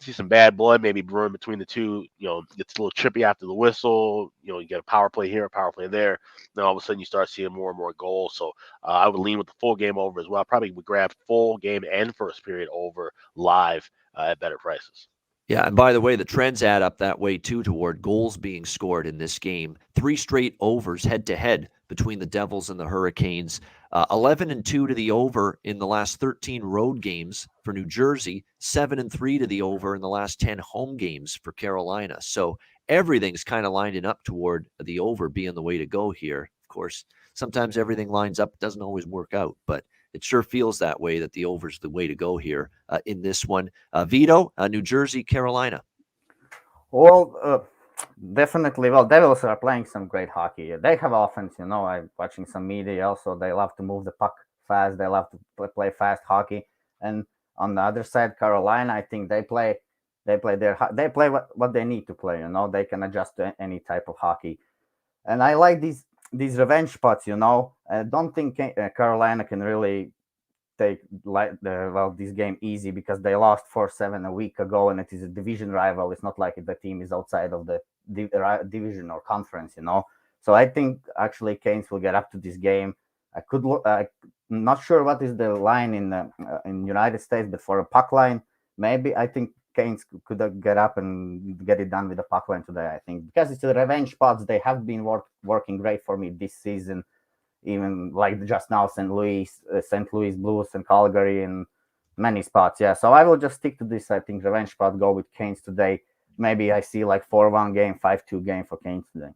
See some bad blood maybe brewing between the two. It's a little trippy after the whistle. You get a power play here, a power play there. Then all of a sudden you start seeing more and more goals. So I would lean with the full game over as well. I probably would grab full game and first period over live at better prices. Yeah, and by the way, the trends add up that way too toward goals being scored in this game. 3 straight overs head-to-head between the Devils and the Hurricanes. 11-2 to the over in the last 13 road games for New Jersey. 7-3 to the over in the last 10 home games for Carolina. So everything's kind of lining up toward the over being the way to go here. Of course, sometimes everything lines up. It doesn't always work out, but it sure feels that way, that the over's the way to go here in this one. Vito, New Jersey, Carolina. Well, definitely. Well, Devils are playing some great hockey. They have offense, I'm watching some media also. They love to move the puck fast. They love to play fast hockey. And on the other side, Carolina, I think they play what they need to play. They can adjust to any type of hockey. And I like these revenge spots. I don't think Carolina can really take this game easy because they lost 4-7 a week ago, and it is a division rival. It's not like the team is outside of the division or conference. So I think actually Canes will get up to this game. I could look. I'm not sure what is the line in United States, but for a puck line, maybe I think Canes could get up and get it done with the puck line today. I think because it's the revenge spots, they have been working great for me this season. Even like just now, St. Louis Blues and Calgary and many spots. Yeah, so I will just stick to this. I think revenge spot. Go with Canes today. Maybe I see like 4-1 game, 5-2 game for Canes today.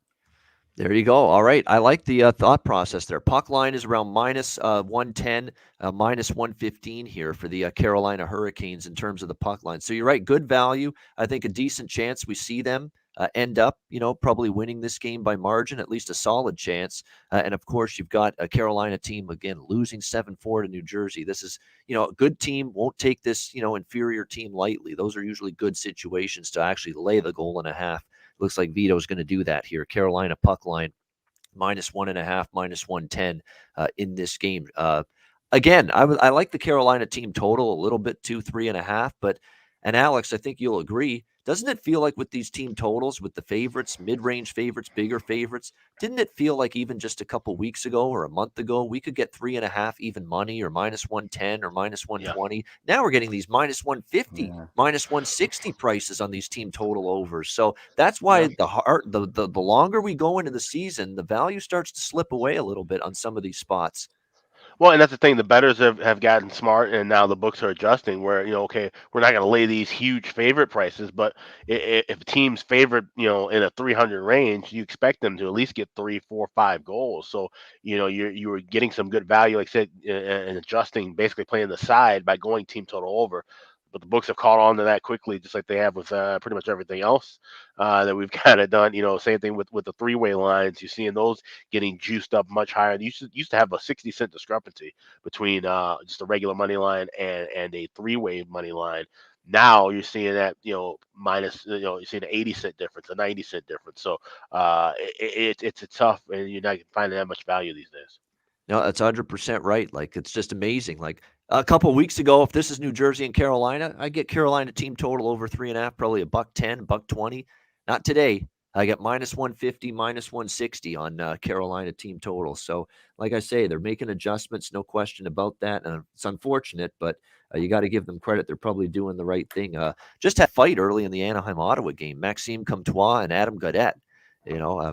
There you go. All right. I like the thought process there. Puck line is around minus 110, minus 115 here for the Carolina Hurricanes in terms of the puck line. So you're right. Good value. I think a decent chance we see them end up, probably winning this game by margin, at least a solid chance. And of course, you've got a Carolina team, again, losing 7-4 to New Jersey. This is, a good team won't take this, inferior team lightly. Those are usually good situations to actually lay the goal and a half. Looks like Vito's going to do that here. Carolina puck line minus 1.5, minus 110 in this game. Again, I like the Carolina team total a little bit, 3.5. And Alex, I think you'll agree. Doesn't it feel like with these team totals, with the favorites, mid-range favorites, bigger favorites, didn't it feel like even just a couple weeks ago or a month ago, we could get 3.5 even money or minus 110 or minus 120? Yeah. Now we're getting these minus 150, minus 160 prices on these team total overs. So that's why the longer we go into the season, the value starts to slip away a little bit on some of these spots. Well, and that's the thing. The bettors have gotten smart, and now the books are adjusting. Where okay, we're not going to lay these huge favorite prices, but if a team's favorite, in a 300 range, you expect them to at least get 3, 4, 5 goals. So you were getting some good value, like I said, and adjusting, basically playing the side by going team total over. But the books have caught on to that quickly, just like they have with pretty much everything else that we've kind of done. Same thing with the three-way lines. You're seeing those getting juiced up much higher. They used to have a 60-cent discrepancy between just a regular money line and a three-way money line. Now you're seeing that minus you're seeing an 80-cent difference, a 90-cent difference. So it's a tough, and you're not finding that much value these days. No, that's 100% right. Like, it's just amazing. Like a couple of weeks ago, if this is New Jersey and Carolina, I get Carolina team total over 3.5, probably $1.10, $1.20. Not today. I get minus 150, minus 160 on Carolina team total. So, like I say, they're making adjustments, no question about that. And it's unfortunate, but you got to give them credit. They're probably doing the right thing. Just had a fight early in the Anaheim-Ottawa game. Maxime Comtois and Adam Gaudette.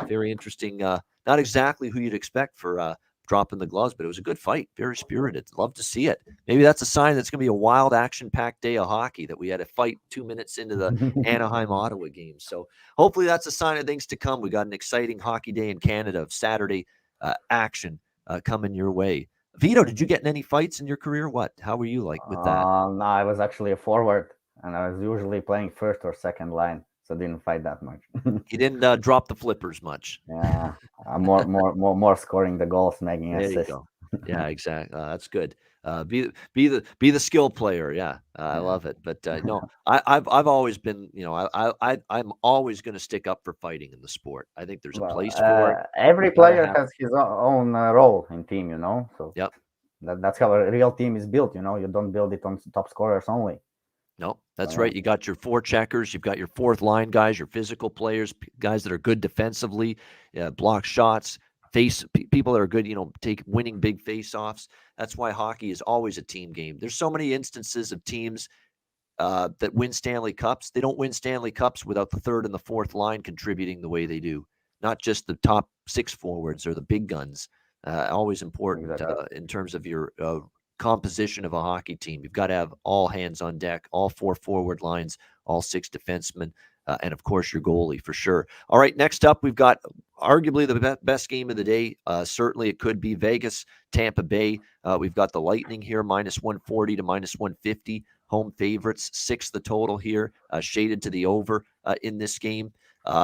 Very interesting. Not exactly who you'd expect for dropping the gloves, but it was a good fight. Very spirited. Love to see it. Maybe that's a sign that's going to be a wild, action-packed day of hockey, that we had a fight 2 minutes into the Anaheim-Ottawa game. So hopefully that's a sign of things to come. We got an exciting hockey day in Canada of Saturday action coming your way. Vito, did you get in any fights in your career? What? How were you like with that? No, I was actually a forward, and I was usually playing first or second line, so didn't fight that much. You didn't drop the flippers much. Yeah, more scoring the goals, making There assists. you go. Yeah, exactly. That's good. Be the skill player. Yeah, I love it. But no, I've always been, I'm always going to stick up for fighting in the sport. I think there's a place for it. Every player has his own role in team, So yep, that's how a real team is built. You don't build it on top scorers only. No, that's right. You got your forecheckers, you've got your fourth line guys, your physical players, guys that are good defensively, block shots, people that are good, take winning big face-offs. That's why hockey is always a team game. There's so many instances of teams that win Stanley Cups. They don't win Stanley Cups without the third and the fourth line contributing the way they do. Not just the top six forwards or the big guns. Always important in terms of your composition of a hockey team. You've got to have all hands on deck, all four forward lines, all six defensemen, and of course your goalie for sure. All right, next up we've got arguably the best game of the day. Certainly it could be Vegas, Tampa Bay. We've got the Lightning here, minus 140 to minus 150. Home favorites, 6 the total here, shaded to the over in this game.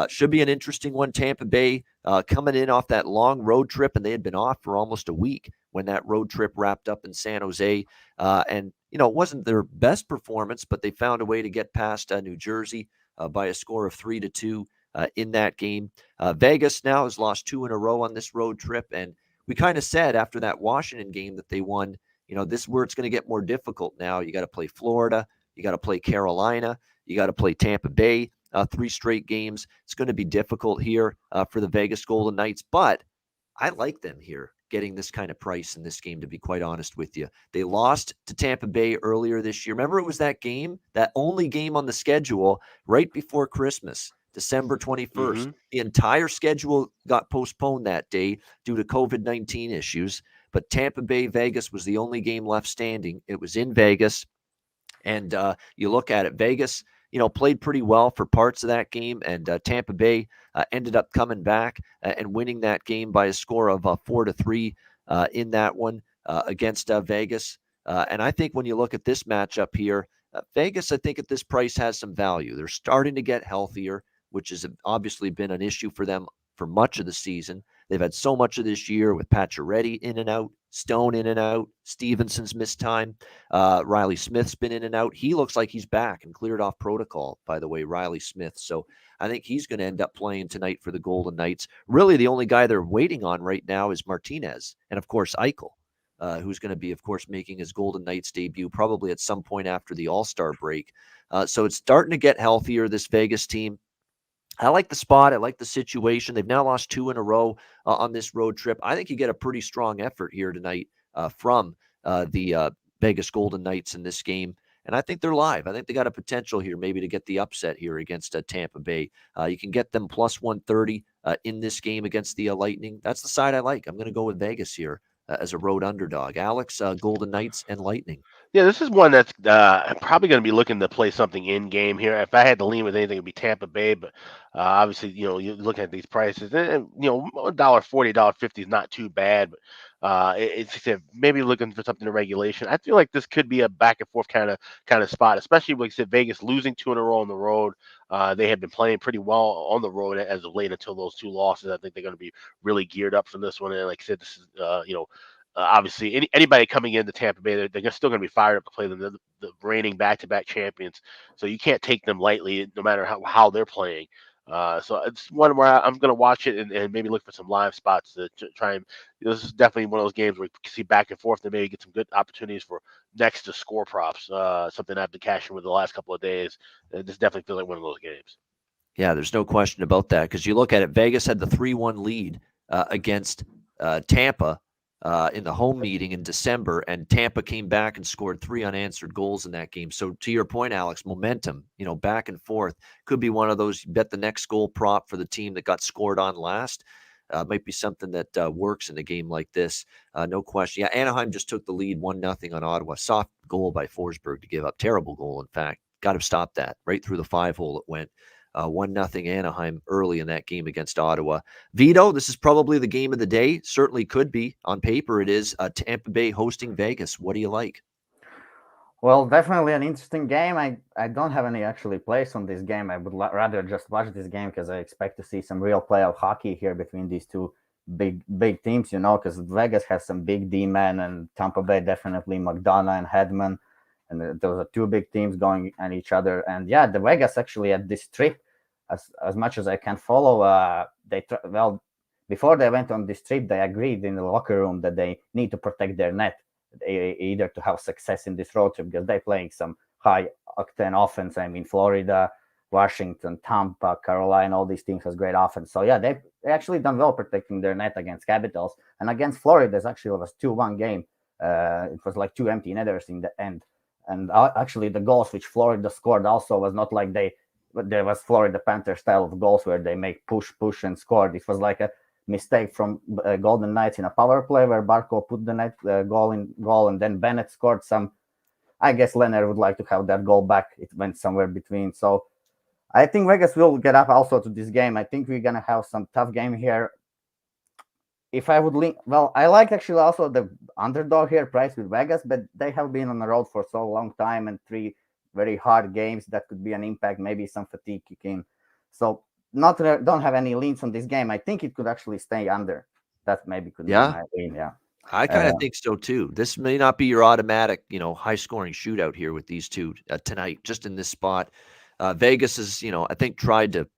Should be an interesting one. Tampa Bay coming in off that long road trip, and they had been off for almost a week when that road trip wrapped up in San Jose. And, it wasn't their best performance, but they found a way to get past New Jersey by a score of 3-2 in that game. Vegas now has lost 2 in a row on this road trip. And we kind of said after that Washington game that they won, this is where it's going to get more difficult now. You got to play Florida. You got to play Carolina. You got to play Tampa Bay. 3 straight games. It's going to be difficult here for the Vegas Golden Knights, but I like them here getting this kind of price in this game, to be quite honest with you. They lost to Tampa Bay earlier this year. Remember, it was that game, that only game on the schedule right before Christmas, December 21st. Mm-hmm. The entire schedule got postponed that day due to COVID-19 issues, but Tampa Bay, Vegas was the only game left standing. It was in Vegas, and you look at it, Vegas, played pretty well for parts of that game, and Tampa Bay ended up coming back and winning that game by a score of 4-3 in that one against Vegas. And I think when you look at this matchup here, Vegas, I think at this price has some value. They're starting to get healthier, which has obviously been an issue for them for much of the season. They've had so much of this year with Pacioretty in and out, Stone in and out, Stevenson's missed time. Riley Smith's been in and out. He looks like he's back and cleared off protocol, by the way, Riley Smith. So I think he's going to end up playing tonight for the Golden Knights. Really, the only guy they're waiting on right now is Martinez and, of course, Eichel. Who's going to be, of course, making his Golden Knights debut probably at some point after the All-Star break. So it's starting to get healthier, this Vegas team. I like the spot. I like the situation. They've now lost 2 in a row on this road trip. I think you get a pretty strong effort here tonight from the Vegas Golden Knights in this game. And I think they're live. I think they got a potential here maybe to get the upset here against Tampa Bay. You can get them plus 130 in this game against the Lightning. That's the side I like. I'm going to go with Vegas here as a road underdog. Alex, Golden Knights and Lightning. Yeah, this is one that's probably going to be looking to play something in game here. If I had to lean with anything, it'd be Tampa Bay. But obviously, you're looking at these prices, and $1.40, $1.50 is not too bad. But it's maybe looking for something in regulation. I feel like this could be a back and forth kind of spot, especially like I said, Vegas losing 2 in a row on the road. They have been playing pretty well on the road as of late until those 2 losses. I think they're going to be really geared up for this one. And like I said, this is obviously, anybody coming into Tampa Bay, they're still going to be fired up to play them. They're the reigning back-to-back champions, so you can't take them lightly, no matter how they're playing. So it's one where I'm going to watch it and maybe look for some live spots to try and. This is definitely one of those games where you can see back and forth and maybe get some good opportunities for next to score props. Something I've been cashing with the last couple of days. This definitely feels like one of those games. Yeah, there's no question about that because you look at it. Vegas had the 3-1 lead against Tampa. In the home meeting in December, and Tampa came back and scored 3 unanswered goals in that game. So to your point, Alex, momentum, back and forth could be one of those. You bet the next goal prop for the team that got scored on last. Might be something that works in a game like this. No question. Yeah, Anaheim just took the lead 1-0 on Ottawa. Soft goal by Forsberg to give up. Terrible goal, in fact. Got to stop that. Right through the 5-hole it went. 1-0 Anaheim early in that game against Ottawa. Vito, this is probably the game of the day. Certainly could be. On paper, it is. Tampa Bay hosting Vegas. What do you like? Well, definitely an interesting game. I don't have any actually plays on this game. I would rather just watch this game because I expect to see some real playoff hockey here between these two big teams, because Vegas has some big D-men and Tampa Bay definitely McDonough and Hedman. And those are 2 big teams going at each other. And yeah, the Vegas actually at this trip, as much as I can follow, before they went on this trip, they agreed in the locker room that they need to protect their net, either to have success in this road trip because they're playing some high octane offense. I mean, Florida, Washington, Tampa, Carolina, all these teams has great offense. So yeah, they actually done well protecting their net against Capitals. And against Florida, it actually was 2-1 game. It was like 2 empty netters in the end. And actually, the goals which Florida scored also was not like there was Florida Panthers style of goals where they make push, and score. It was like a mistake from Golden Knights in a power play where Barkov put the net goal, and then Bennett scored some. I guess Leonard would like to have that goal back. It went somewhere between. So I think Vegas will get up also to this game. I think we're going to have some tough game here. If I would link, well, I like actually also the underdog here price with Vegas, but they have been on the road for so long time and 3 very hard games that could be an impact, maybe some fatigue kicking. So don't have any leans on this game. I think it could actually stay under. That maybe could be my lean. Yeah. I kind of think so too. This may not be your automatic, high scoring shootout here with these two tonight, just in this spot. Vegas is, I think tried to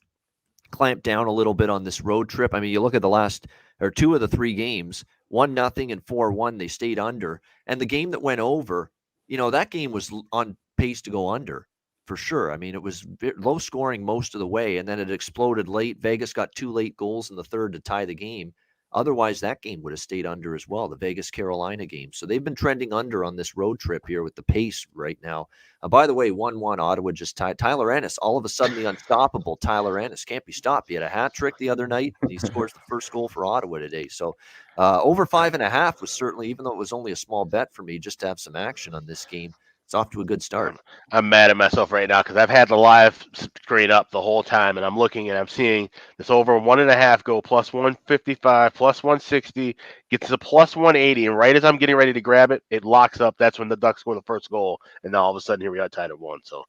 clamp down a little bit on this road trip. I mean, you look at the last 2 of the 3 games, 1-0 and 4-1, they stayed under. And the game that went over, that game was on pace to go under for sure. I mean, it was low scoring most of the way, and then it exploded late. Vegas got 2 late goals in the third to tie the game. Otherwise, that game would have stayed under as well, the Vegas-Carolina game. So they've been trending under on this road trip here with the pace right now. By the way, 1-1, Ottawa just tied. Tyler Ennis, all of a sudden the unstoppable Tyler Ennis can't be stopped. He had a hat trick the other night, and he scores the first goal for Ottawa today. So over 5.5 was certainly, even though it was only a small bet for me, just to have some action on this game. it's off to a good start. I'm mad at myself right now because I've had the live screen up the whole time, and I'm looking and I'm seeing this over 1.5 go plus 155, plus 160, gets to plus 180, and right as I'm getting ready to grab it, it locks up. That's when the Ducks score the first goal, and now all of a sudden here we are tied at 1. So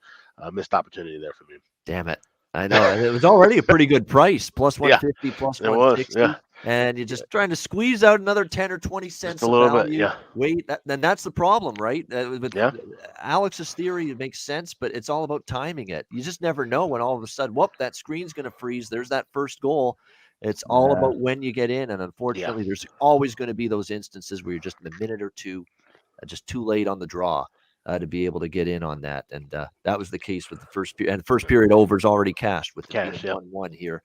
missed opportunity there for me. Damn it. I know. And it was already a pretty good price, plus 150, plus It was, 160. yeah. And you're just trying to squeeze out another 10 or 20 cents Just a little bit, value. yeah. Wait, then that's the problem, right? With Yeah. Alex's theory, it makes sense, but it's all about timing it. You just never know when all of a sudden, whoop, that screen's going to freeze. There's that first goal. It's all about when you get in. And unfortunately, there's always going to be those instances where you're just a minute or two, just too late on the draw. To be able to get in on that. And that was the case with the first period. And the first period over is already cashed with the 1-1 here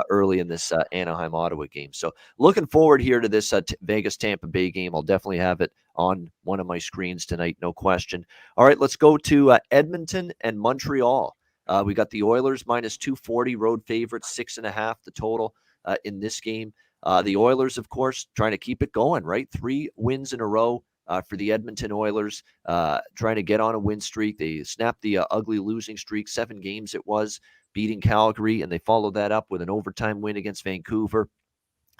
early in this Anaheim-Ottawa game. So looking forward here to this Vegas-Tampa Bay game. I'll definitely have it on one of my screens tonight, no question. All right, let's go to Edmonton and Montreal. We got the Oilers minus 240, road favorites, 6.5 the total in this game. The Oilers, of course, trying to keep it going, right? 3 wins in a row. For the Edmonton Oilers, trying to get on a win streak. They snapped the ugly losing streak, 7 games it was, beating Calgary, and they followed that up with an overtime win against Vancouver.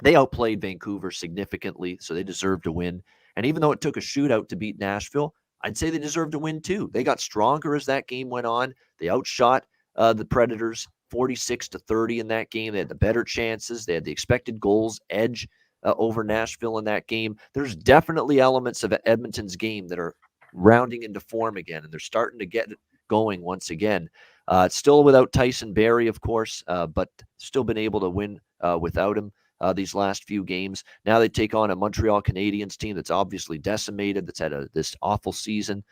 They outplayed Vancouver significantly, so they deserved to win. And even though it took a shootout to beat Nashville, I'd say they deserved to win too. They got stronger as that game went on. They outshot the Predators 46-30 in that game. They had the better chances. They had the expected goals edge over Nashville in that game. There's definitely elements of Edmonton's game that are rounding into form again, and they're starting to get going once again. Still without Tyson Barrie, of course, but still been able to win without him these last few games. Now they take on a Montreal Canadiens team that's obviously decimated, that's had this awful season.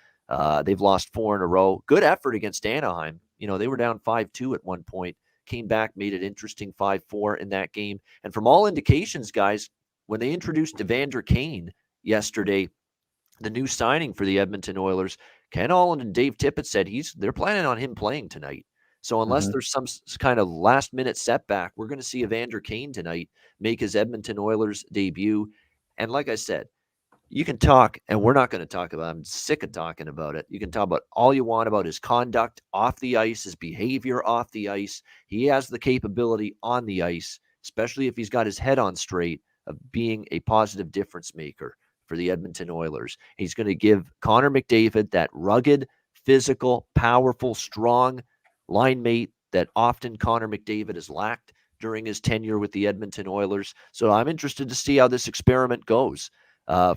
They've lost 4 in a row. Good effort against Anaheim. You know, they were down 5-2 at one point. Came back, made it interesting 5-4 in that game. And from all indications, guys, when they introduced Evander Kane yesterday, the new signing for the Edmonton Oilers, Ken Holland and Dave Tippett said they're planning on him playing tonight. So unless there's some kind of last-minute setback, we're going to see Evander Kane tonight make his Edmonton Oilers debut. And like I said, you can talk, and we're not going to talk about it. I'm sick of talking about it. You can talk about all you want about his conduct off the ice, his behavior off the ice. He has the capability on the ice, especially if he's got his head on straight, of being a positive difference maker for the Edmonton Oilers. He's going to give Connor McDavid that rugged, physical, powerful, strong line mate that often Connor McDavid has lacked during his tenure with the Edmonton Oilers. So I'm interested to see how this experiment goes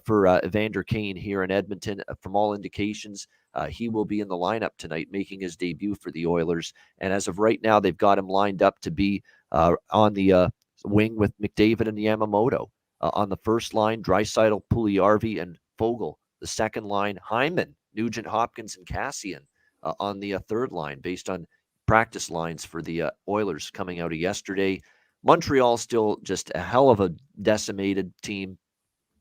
for Evander Kane here in Edmonton. From all indications, he will be in the lineup tonight, making his debut for the Oilers. And as of right now, they've got him lined up to be on the wing with McDavid and Yamamoto. On the first line, Draisaitl, Puljujarvi, and Foegele. The second line, Hyman, Nugent Hopkins, and Cassian on the third line, based on practice lines for the Oilers coming out of yesterday. Montreal still just a hell of a decimated team.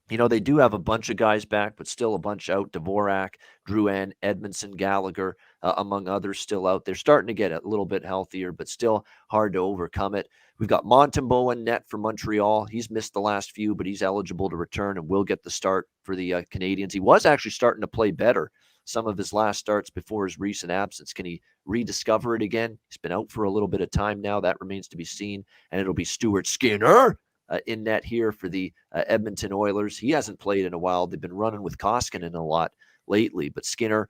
You know, they do have a bunch of guys back, but still a bunch out. Dvorak, Drouin, Edmondson, Gallagher, among others still out. They're starting to get a little bit healthier, but still hard to overcome it. We've got Montembeault in net for Montreal. He's missed the last few, but he's eligible to return and will get the start for the Canadiens. He was actually starting to play better some of his last starts before his recent absence. Can he rediscover it again? He's been out for a little bit of time now. That remains to be seen. And it'll be Stuart Skinner in net here for the Edmonton Oilers. He hasn't played in a while. They've been running with Koskinen a lot lately, but Skinner,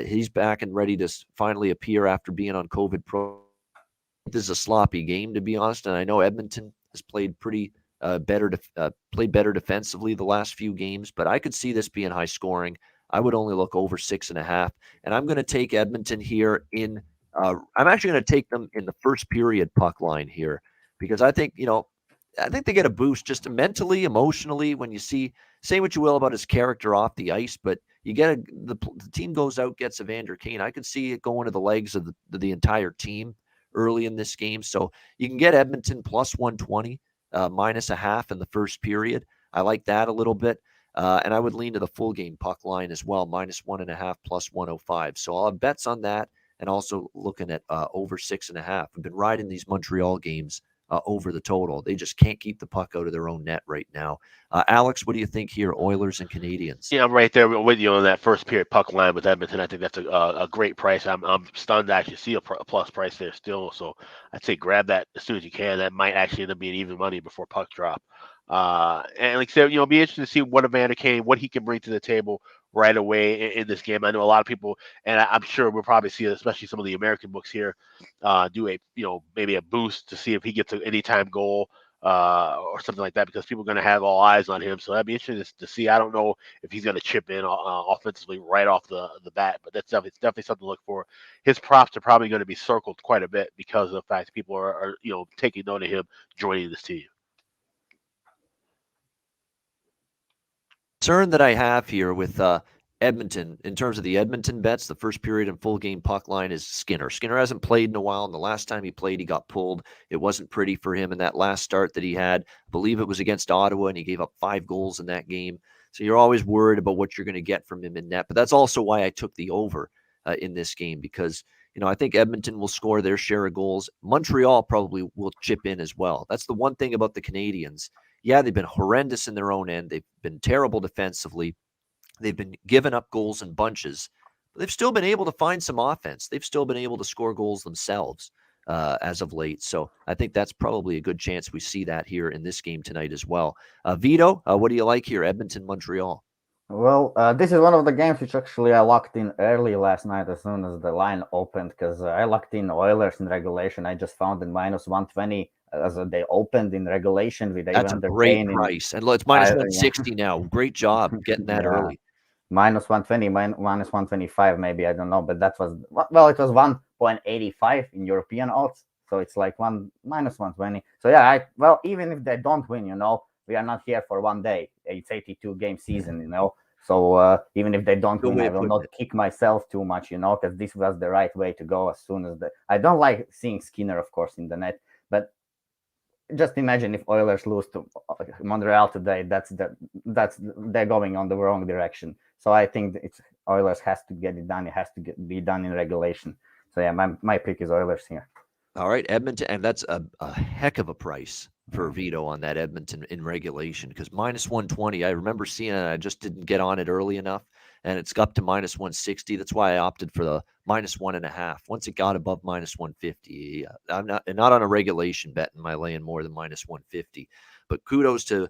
he's back and ready to finally appear after being on COVID pro. This is a sloppy game, to be honest, and I know Edmonton has played played better defensively the last few games, but I could see this being high scoring. I would only look over 6.5, and I'm going to take Edmonton here in. I'm actually going to take them in the first period puck line here, because I think they get a boost just mentally, emotionally, when you say what you will about his character off the ice, but you get the team goes out, gets Evander Kane. I could see it going to the legs of the entire team early in this game. So you can get Edmonton plus 120, minus a half in the first period. I like that a little bit. And I would lean to the full game puck line as well, minus 1.5, plus 105. So I'll have bets on that, and also looking at over 6.5. I've been riding these Montreal games over the total. They just can't keep the puck out of their own net right now. Alex, what do you think here, Oilers and Canadiens? Yeah, I'm right there with you on that first period puck line with Edmonton. I think that's a great price. I'm stunned to actually see a plus price there still. So I'd say grab that as soon as you can. That might actually end up being even money before puck drop. And like I said, be interesting to see what Evander Kane, what he can bring to the table right away in this game. I know a lot of people, and I'm sure we'll probably see, especially some of the American books here, do a maybe a boost to see if he gets an anytime goal or something like that, because people are going to have all eyes on him. So that'd be interesting to see. I don't know if he's going to chip in offensively right off the bat, but it's definitely something to look for. His props are probably going to be circled quite a bit because of the fact people are taking note of him joining this team. Concern that I have here with Edmonton, in terms of the Edmonton bets, the first period and full game puck line is Skinner. Skinner hasn't played in a while, and the last time he played, he got pulled. It wasn't pretty for him in that last start that he had. I believe it was against Ottawa, and he gave up 5 goals in that game. So you're always worried about what you're going to get from him in net. But that's also why I took the over in this game, because I think Edmonton will score their share of goals. Montreal probably will chip in as well. That's the one thing about the Canadiens. Yeah, they've been horrendous in their own end. They've been terrible defensively. They've been giving up goals in bunches. But they've still been able to find some offense. They've still been able to score goals themselves as of late. So I think that's probably a good chance we see that here in this game tonight as well. Vito, what do you like here, Edmonton, Montreal? Well, this is one of the games which actually I locked in early last night as soon as the line opened, because I locked in Oilers in regulation. I just found it -120 as they opened in regulation with That's a great price. And it's -160 now. Great job getting that early. -120, -125 maybe, I don't know, but that was, well, it was 1.85 in European odds, so it's like -120. So yeah, even if they don't win, we are not here for one day. It's 82 game season, so even if they don't win, I will not kick myself too much, because this was the right way to go. As soon as I don't like seeing Skinner, of course, in the net, but just imagine if Oilers lose to Montreal today. That's they're going on the wrong direction. So I think Oilers has to get it done. It has to be done in regulation. So yeah, my pick is Oilers here. All right, Edmonton, and that's a heck of a price for Vito on that Edmonton in regulation, because -120, I remember seeing it. I just didn't get on it early enough, and it's up to -160. That's why I opted for the -1.5. Once it got above -150, I'm not on a regulation bet in my laying more than -150. But kudos to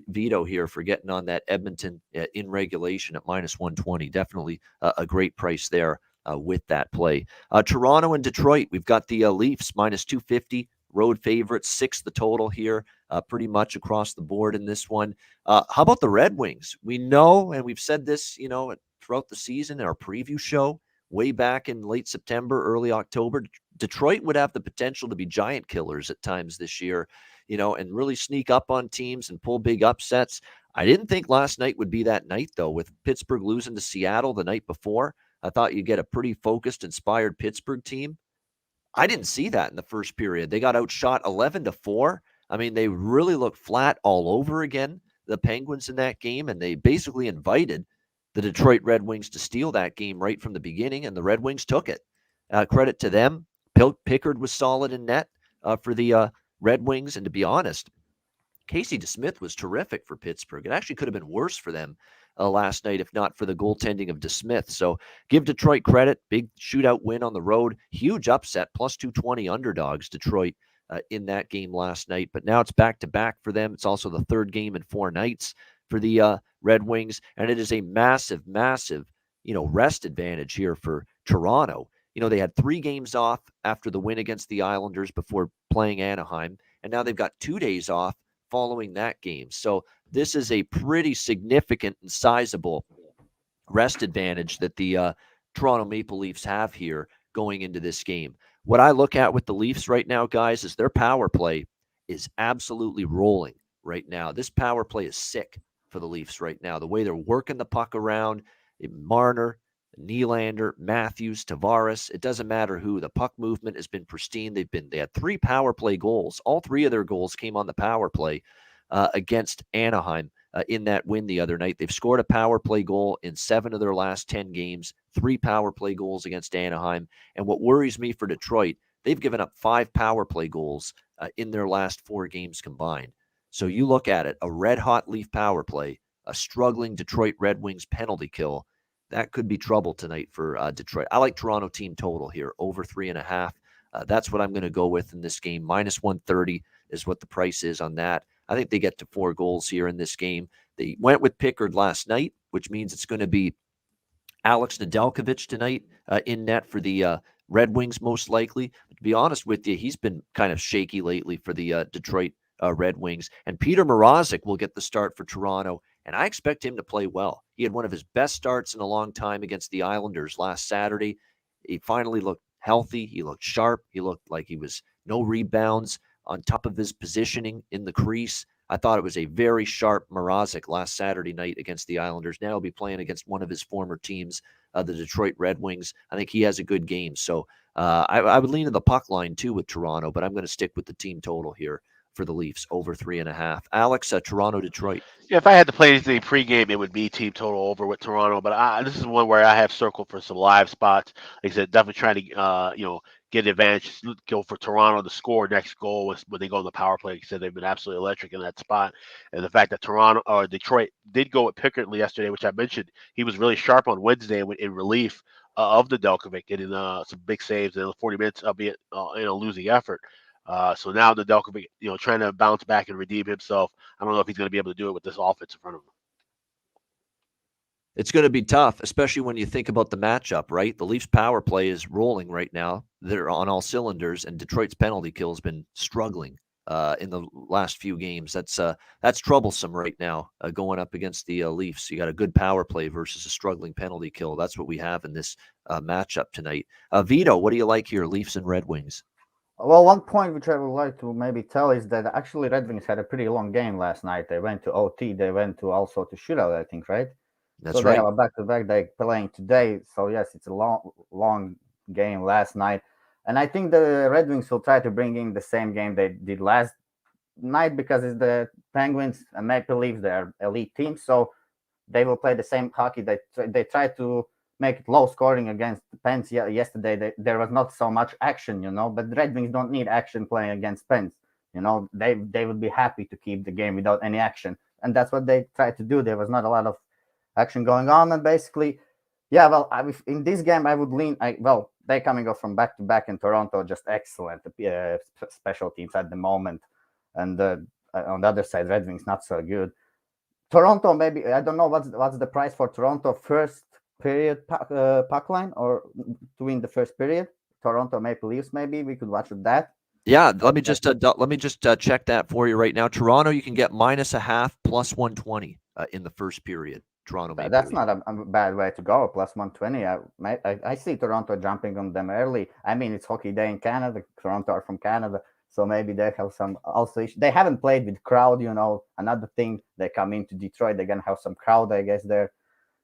Vito here for getting on that Edmonton in regulation at -120. Definitely a great price there with that play. Toronto and Detroit, we've got the Leafs -250. Road favorites, 6 the total here, pretty much across the board in this one. How about the Red Wings? We know, and we've said this, throughout the season in our preview show, way back in late September, early October, Detroit would have the potential to be giant killers at times this year, and really sneak up on teams and pull big upsets. I didn't think last night would be that night, though, with Pittsburgh losing to Seattle the night before. I thought you'd get a pretty focused, inspired Pittsburgh team. I didn't see that in the first period. They got outshot 11-4. I mean, they really looked flat all over again, the Penguins in that game, and they basically invited the Detroit Red Wings to steal that game right from the beginning, and the Red Wings took it. Credit to them. Pickard was solid in net for the Red Wings, and to be honest, Casey DeSmith was terrific for Pittsburgh. It actually could have been worse for them last night if not for the goaltending of DeSmith. So give Detroit credit. Big shootout win on the road. Huge upset, +220 underdogs, Detroit in that game last night. But now it's back-to-back for them. It's also the third game in 4 nights for the Red Wings. And it is a massive, massive, rest advantage here for Toronto. They had 3 games off after the win against the Islanders before playing Anaheim. And now they've got 2 days off following that game. So this is a pretty significant and sizable rest advantage that the Toronto Maple Leafs have here going into this game. What I look at with the Leafs right now, guys, is their power play is absolutely rolling right now. This power play is sick for the Leafs right now. The way they're working the puck around, Marner, Nylander, Matthews, Tavares, it doesn't matter who. The puck movement has been pristine. They had 3 power play goals. All 3 of their goals came on the power play against Anaheim in that win the other night. They've scored a power play goal in 7 of their last 10 games, 3 power play goals against Anaheim. And what worries me for Detroit, they've given up 5 power play goals in their last 4 games combined. So you look at it, a red-hot Leaf power play, a struggling Detroit Red Wings penalty kill. That could be trouble tonight for Detroit. I like Toronto team total here, over 3.5. That's what I'm going to go with in this game. Minus 130 is what the price is on that. I think they get to 4 goals here in this game. They went with Pickard last night, which means it's going to be Alex Nedeljkovic tonight in net for the Red Wings, most likely. But to be honest with you, he's been kind of shaky lately for the Detroit Red Wings. And Peter Mrazek will get the start for Toronto, and I expect him to play well. He had one of his best starts in a long time against the Islanders last Saturday. He finally looked healthy. He looked sharp. He looked like he was no rebounds, on top of his positioning in the crease. I thought it was a very sharp Mrazek last Saturday night against the Islanders. Now he'll be playing against one of his former teams, the Detroit Red Wings. I think he has a good game. So I would lean to the puck line too with Toronto, but I'm going to stick with the team total here for the Leafs, over 3.5. Alex, Toronto, Detroit. Yeah, if I had to play the pregame, it would be team total over with Toronto. But this is one where I have circled for some live spots. Like I said, definitely trying to get an advantage, go for Toronto to score next goal when they go on the power play. Like I said, they've been absolutely electric in that spot. And the fact that Detroit did go with Pickard yesterday, which I mentioned, he was really sharp on Wednesday in relief of the Nedeljkovic, getting some big saves in 40 minutes, albeit in a losing effort. So now the Nedeljkovic, trying to bounce back and redeem himself. I don't know if he's going to be able to do it with this offense in front of him. It's going to be tough, especially when you think about the matchup, right? The Leafs power play is rolling right now. They're on all cylinders, and Detroit's penalty kill has been struggling in the last few games. That's troublesome right now, going up against the Leafs. You got a good power play versus a struggling penalty kill. That's what we have in this matchup tonight. Vito, what do you like here, Leafs and Red Wings? Well, one point which I would like to maybe tell is that actually Red Wings had a pretty long game last night. They went to OT. They went to also to shootout, I think, right? That's so right. They have a back-to-back. They're playing today. So yes, it's a long game last night. And I think the Red Wings will try to bring in the same game they did last night, because it's the Penguins and Maple Leafs. They're elite teams, so they will play the same hockey. They try to make it low scoring against the Pens. Yesterday there was not so much action, but the Red Wings don't need action playing against Pens. They would be happy to keep the game without any action, and that's what they tried to do. There was not a lot of action going on, and basically, in this game I would lean. They're coming off from back to back in Toronto, just excellent special teams at the moment, and on the other side, Red Wings not so good. Toronto, maybe, I don't know what's the price for Toronto first period puck line, or to win the first period. Toronto Maple Leafs, maybe we could watch that. Yeah, let me just check that for you right now. Toronto, you can get -0.5 plus 120 in the first period. Toronto Maple That's Leafs. not a bad way to go. Plus 120. I see Toronto jumping on them early. I mean, it's hockey day in Canada. Toronto are from Canada, so maybe they have some also. They haven't played with crowd. Another thing. They come into Detroit. They're gonna have some crowd, I guess, there.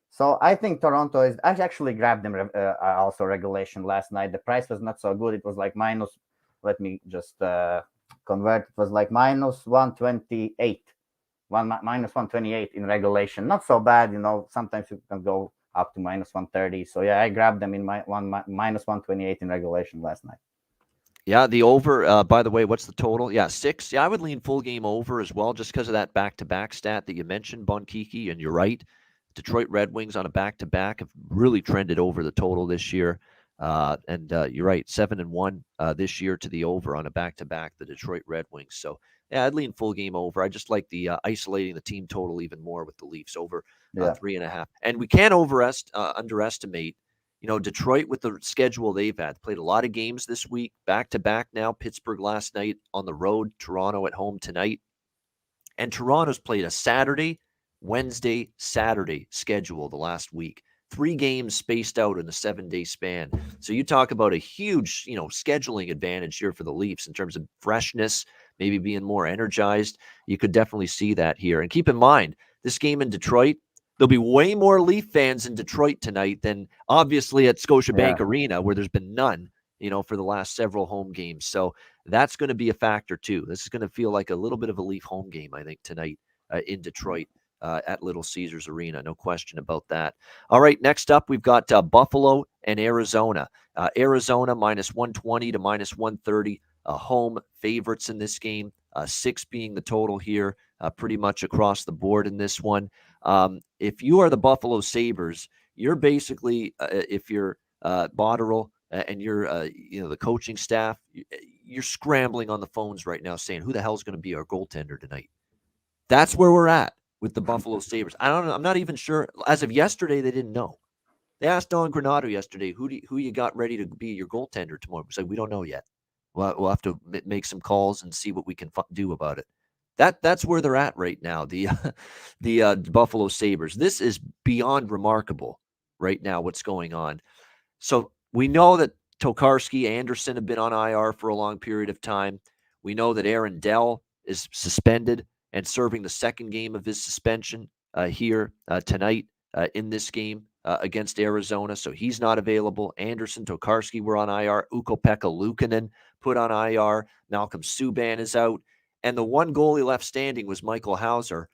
So I think Toronto is. I actually grabbed them also regulation last night. The price was not so good. It was like minus. Let me just convert. It was like minus 128. Minus 128 in regulation. Not so bad. Sometimes you can go up to minus 130. So yeah, I grabbed them in minus 128 in regulation last night. Yeah, the over, by the way, what's the total? Yeah, 6. Yeah, I would lean full game over as well, just because of that back-to-back stat that you mentioned, Bonkiki, and you're right. Detroit Red Wings on a back-to-back have really trended over the total this year. And you're right, 7-1 this year to the over on a back-to-back, the Detroit Red Wings. So, yeah, I'd lean full game over. I just like the isolating the team total even more with the Leafs over 3.5. And we can't underestimate, Detroit with the schedule they've had. Played a lot of games this week, back-to-back now. Pittsburgh last night on the road, Toronto at home tonight. And Toronto's played a Saturday, Wednesday, Saturday schedule the last week. 3 games spaced out in a 7-day span. So you talk about a huge, scheduling advantage here for the Leafs in terms of freshness, maybe being more energized. You could definitely see that here. And keep in mind, this game in Detroit, there'll be way more Leaf fans in Detroit tonight than obviously at Scotiabank Arena, where there's been none, for the last several home games. So that's going to be a factor too. This is going to feel like a little bit of a Leaf home game, I think, tonight in Detroit. At Little Caesars Arena. No question about that. All right, next up, we've got Buffalo and Arizona. Arizona -120 to -130. home favorites in this game, 6 being the total here, pretty much across the board in this one. If you are the Buffalo Sabres, you're basically, if you're Botterill and you're, the coaching staff, you're scrambling on the phones right now saying, who the hell's going to be our goaltender tonight? That's where we're at with the Buffalo Sabres. I don't know. I'm not even sure. As of yesterday, they didn't know. They asked Don Granato yesterday, who you got ready to be your goaltender tomorrow? He said, we don't know yet. We'll have to make some calls and see what we can do about it. That's where they're at right now, the Buffalo Sabres. This is beyond remarkable right now, what's going on. So we know that Tokarski, Anderson have been on IR for a long period of time. We know that Aaron Dell is suspended and serving the second game of his suspension here tonight in this game against Arizona. So he's not available. Anderson, Tokarski were on IR. Ukko-Pekka Luukkonen put on IR. Malcolm Subban is out. And the one goalie left standing was Michael Hauser.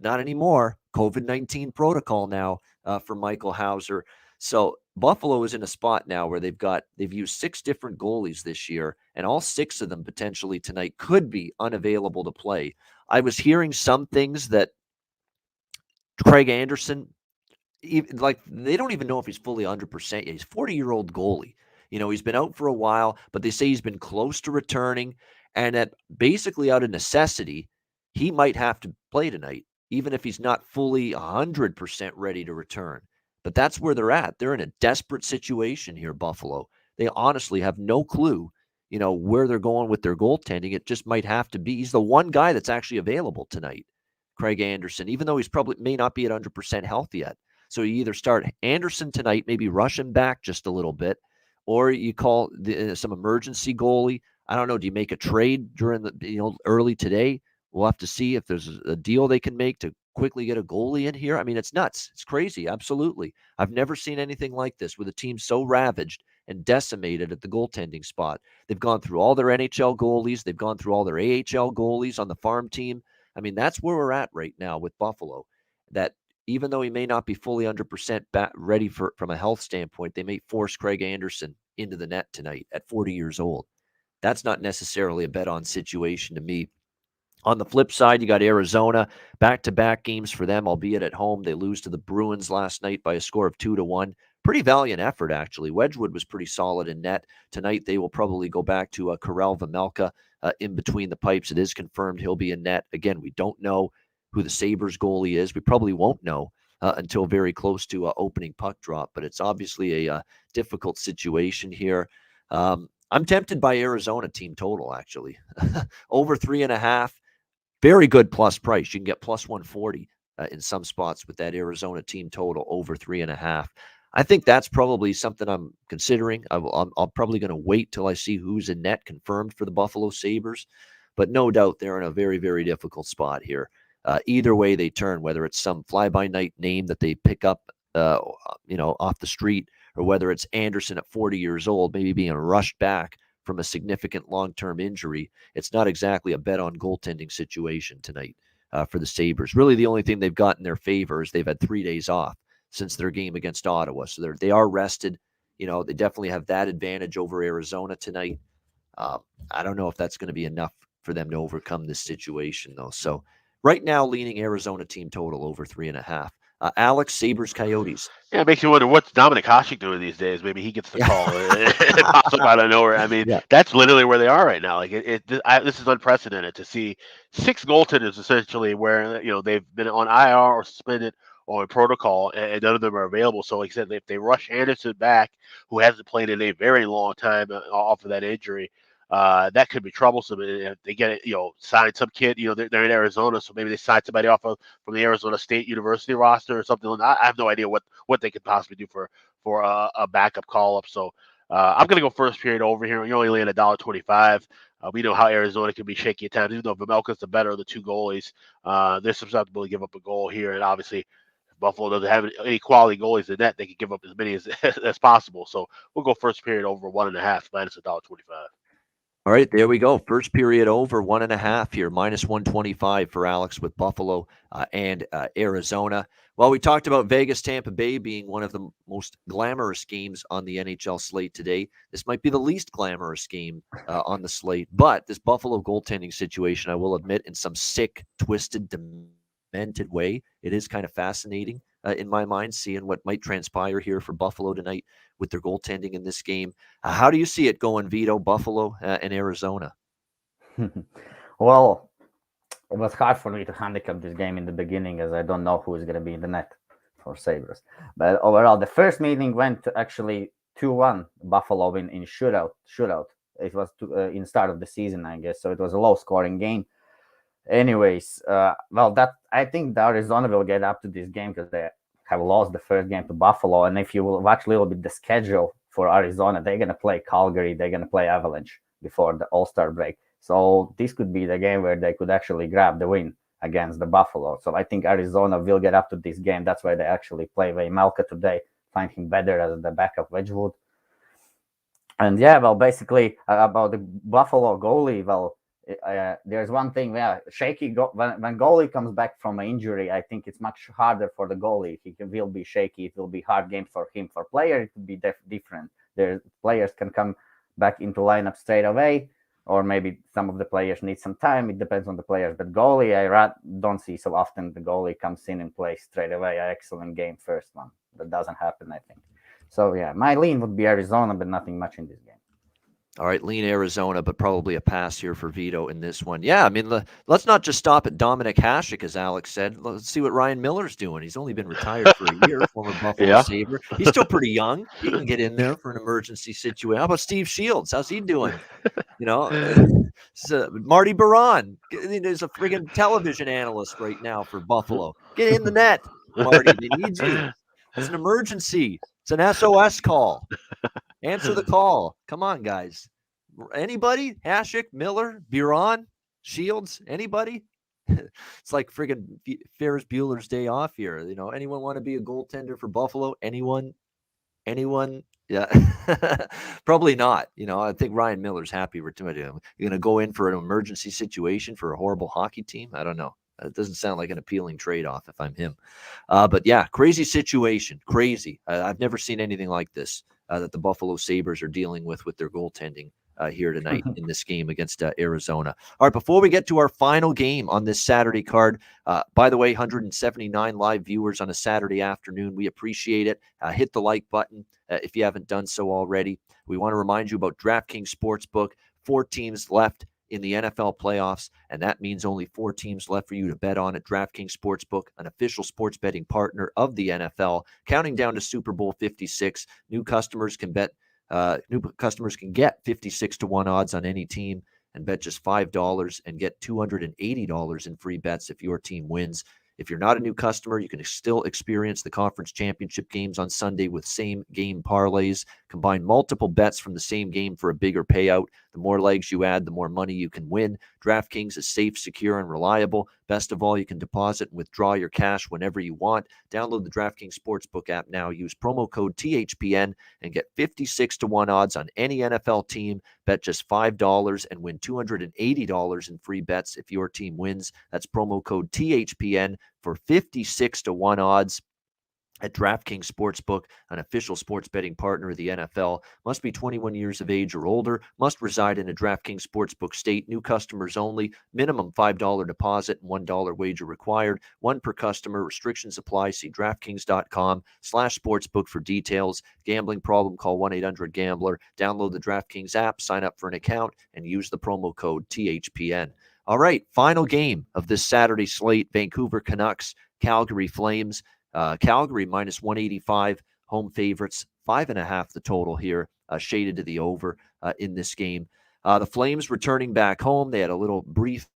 Not anymore. COVID-19 protocol now for Michael Hauser. So Buffalo is in a spot now where they've used 6 different goalies this year, and all 6 of them potentially tonight could be unavailable to play. I was hearing some things that Craig Anderson, they don't even know if he's fully 100% yet. He's a 40-year-old goalie. He's been out for a while, but they say he's been close to returning, and that basically out of necessity, he might have to play tonight, even if he's not fully 100% ready to return. But that's where they're at. They're in a desperate situation here, Buffalo. They honestly have no clue, where they're going with their goaltending. It just might have to be. He's the one guy that's actually available tonight, Craig Anderson, even though he's probably may not be at 100% health yet. So you either start Anderson tonight, maybe rush him back just a little bit, or you call some emergency goalie. I don't know. Do you make a trade during the early today? We'll have to see if there's a deal they can make to quickly get a goalie in here. I mean, it's nuts. It's crazy. Absolutely. I've never seen anything like this with a team so ravaged and decimated at the goaltending spot. They've gone through all their NHL goalies. They've gone through all their AHL goalies on the farm team. I mean, that's where we're at right now with Buffalo, that even though he may not be fully 100% ready from a health standpoint, they may force Craig Anderson into the net tonight at 40 years old. That's not necessarily a bet-on situation to me. On the flip side, you got Arizona, back-to-back games for them, albeit at home. They lose to the Bruins last night by a score of 2-1. Pretty valiant effort, actually. Wedgwood was pretty solid in net. Tonight, they will probably go back to Karel Vejmelka in between the pipes. It is confirmed he'll be in net. Again, we don't know who the Sabres goalie is. We probably won't know until very close to opening puck drop, but it's obviously a difficult situation here. I'm tempted by Arizona team total, actually. Over 3.5. Very good plus price. You can get plus 140 in some spots with that Arizona team total over 3.5. I think that's probably something I'm considering. I'm probably going to wait till I see who's in net confirmed for the Buffalo Sabres, but no doubt they're in a very, very difficult spot here. Either way they turn, whether it's some fly-by-night name that they pick up, off the street, or whether it's Anderson at 40 years old, maybe being rushed back from a significant long-term injury. It's not exactly a bet on goaltending situation tonight for the Sabres. Really, the only thing they've got in their favor is they've had 3 days off since their game against Ottawa. So they are rested. They definitely have that advantage over Arizona tonight. I don't know if that's going to be enough for them to overcome this situation, though. So right now, leaning Arizona team total over 3.5. Alex, Sabres, Coyotes. Yeah, it makes you wonder what's Dominic Hasek doing these days. Maybe he gets the call. It pops up out of nowhere. I mean, that's literally where they are right now. Like this is unprecedented to see 6 goaltenders essentially where they've been on IR or suspended or in protocol, and none of them are available. So, like I said, if they rush Anderson back, who hasn't played in a very long time off of that injury, that could be troublesome. And if they get it, sign some kid, they're in Arizona, so maybe they sign somebody off from the Arizona State University roster or something. I have no idea what they could possibly do for a backup call up. So I'm going to go first period over here. You're only laying $1.25. We know how Arizona can be shaky at times, even though Vejmelka's the better of the 2 goalies. They're susceptible to give up a goal here, and obviously, if Buffalo doesn't have any quality goalies in net, they can give up as many as possible. So we'll go first period over 1.5 minus $1.25. All right, there we go. First period over 1.5 here, minus 125 for Alex with Buffalo and Arizona. Well, we talked about Vegas Tampa Bay being one of the most glamorous games on the NHL slate today. This might be the least glamorous game on the slate, but this Buffalo goaltending situation, I will admit, in some sick, twisted, demented way, it is kind of fascinating in my mind, seeing what might transpire here for Buffalo tonight with their goaltending in this game. How do you see it going, Vito, Buffalo and Arizona? Well, it was hard for me to handicap this game in the beginning as I don't know who is going to be in the net for Sabres. But overall, the first meeting went to actually 2-1 Buffalo in shootout. It was in start of the season, I guess. So it was a low-scoring game. Anyways, that I think the Arizona will get up to this game because they have lost the first game to Buffalo. And if you will watch a little bit the schedule for Arizona, they're going to play Calgary, they're going to play Avalanche before the All-Star break. So this could be the game where they could actually grab the win against the Buffalo. So I think Arizona will get up to this game. That's why they actually play Vejmelka today, find him better as the backup Wedgwood. And yeah, well, basically about the Buffalo goalie, well, there's one thing, shaky. When goalie comes back from an injury, I think it's much harder for the goalie. Will be shaky. It will be hard game for him. For player, it could be different. The players can come back into lineup straight away, or maybe some of the players need some time. It depends on the players. But goalie, I don't see so often the goalie comes in and plays straight away. An excellent game, first one. That doesn't happen, I think. So yeah, my lean would be Arizona, but nothing much in this game. All right, lean Arizona, but probably a pass here for Vito in this one. Yeah, I mean, let's not just stop at Dominic Hasek, as Alex said. Let's see what Ryan Miller's doing. He's only been retired for a year, former Buffalo Sabre. He's still pretty young. He can get in there for an emergency situation. How about Steve Shields? How's he doing? Marty Baron is a friggin' television analyst right now for Buffalo. Get in the net, Marty. They need you. It's an emergency. It's an SOS call. Answer the call. Come on, guys. Anybody? Hasek, Miller, Biron, Shields, anybody? It's like friggin' Ferris Bueller's Day Off here. Anyone want to be a goaltender for Buffalo? Anyone? Yeah. Probably not. I think Ryan Miller's happy with him. You're going to go in for an emergency situation for a horrible hockey team? I don't know. It doesn't sound like an appealing trade-off if I'm him. But yeah, crazy situation. Crazy. I've never seen anything like this that the Buffalo Sabres are dealing with their goaltending here tonight in this game against Arizona. All right, before we get to our final game on this Saturday card, by the way, 179 live viewers on a Saturday afternoon. We appreciate it. Hit the like button if you haven't done so already. We want to remind you about DraftKings Sportsbook. 4 teams left in the NFL playoffs, and that means only 4 teams left for you to bet on at DraftKings Sportsbook, an official sports betting partner of the NFL. Counting down to Super Bowl 56, new customers can get 56-1 odds on any team and bet just $5 and get $280 in free bets if your team wins. If you're not a new customer, you can still experience the conference championship games on Sunday with same game parlays. Combine multiple bets from the same game for a bigger payout. The more legs you add, the more money you can win. DraftKings is safe, secure, and reliable. Best of all, you can deposit and withdraw your cash whenever you want. Download the DraftKings Sportsbook app now. Use promo code THPN and get 56-1 odds on any NFL team. Bet just $5 and win $280 in free bets if your team wins. That's promo code THPN for 56-1 odds at DraftKings Sportsbook, an official sports betting partner of the NFL. Must be 21 years of age or older. Must reside in a DraftKings Sportsbook state. New customers only. Minimum $5 deposit and $1 wager required. 1 per customer. Restrictions apply. See DraftKings.com/sportsbook for details. Gambling problem? Call 1-800-GAMBLER. Download the DraftKings app. Sign up for an account and use the promo code THPN. All right, final game of this Saturday slate. Vancouver Canucks, Calgary Flames. Calgary minus 185, home favorites, 5.5 the total here, shaded to the over in this game. The Flames returning back home. They had a little brief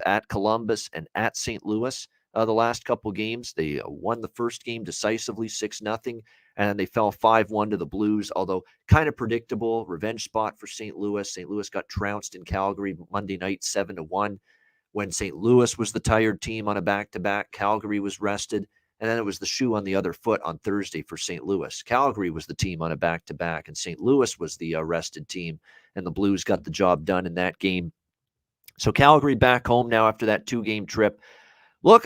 at Columbus and at St. Louis the last couple games. They won the first game decisively, 6-0, and they fell 5-1 to the Blues, although kind of predictable. Revenge spot for St. Louis. St. Louis got trounced in Calgary Monday night, 7-1. When St. Louis was the tired team on a back-to-back, Calgary was rested, and then it was the shoe on the other foot on Thursday for St. Louis. Calgary was the team on a back-to-back, and St. Louis was the rested team, and the Blues got the job done in that game. So Calgary back home now after that 2-game trip. Look,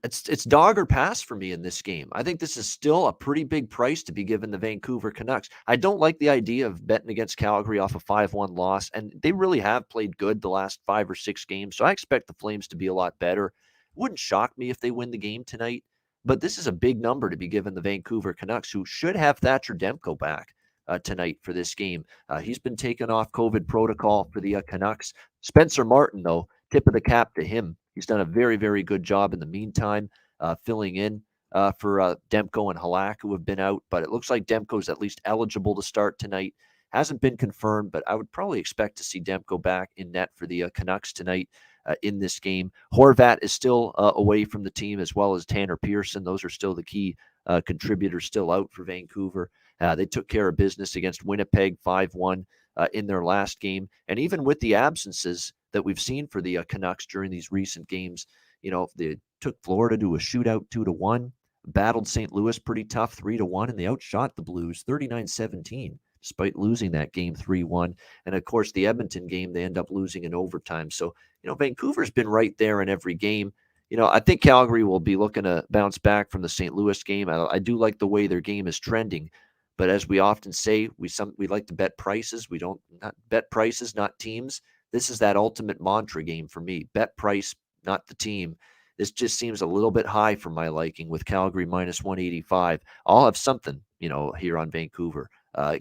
it's dog or pass for me in this game. I think this is still a pretty big price to be given the Vancouver Canucks. I don't like the idea of betting against Calgary off a 5-1 loss, and they really have played good the last 5 or 6 games, so I expect the Flames to be a lot better. It wouldn't shock me if they win the game tonight, but this is a big number to be given the Vancouver Canucks, who should have Thatcher Demko back tonight for this game. He's been taken off COVID protocol for the Canucks. Spencer Martin, though, tip of the cap to him. He's done a very, very good job in the meantime, filling in for Demko and Halak, who have been out. But it looks like Demko's at least eligible to start tonight. Hasn't been confirmed, but I would probably expect to see Demko back in net for the Canucks tonight in this game. Horvat is still away from the team, as well as Tanner Pearson. Those are still the key contributors still out for Vancouver. They took care of business against Winnipeg 5-1 in their last game. And even with the absences that we've seen for the Canucks during these recent games, they took Florida to a shootout 2-1, battled St. Louis pretty tough 3-1, and they outshot the Blues 39-17, despite losing that game 3-1. And of course, the Edmonton game, they end up losing in overtime. So, Vancouver's been right there in every game. I think Calgary will be looking to bounce back from the St. Louis game. I do like the way their game is trending. But as we often say, we like to bet prices. We don't not bet prices, not teams. This is that ultimate mantra game for me. Bet price, not the team. This just seems a little bit high for my liking with Calgary minus 185. I'll have something, here on Vancouver,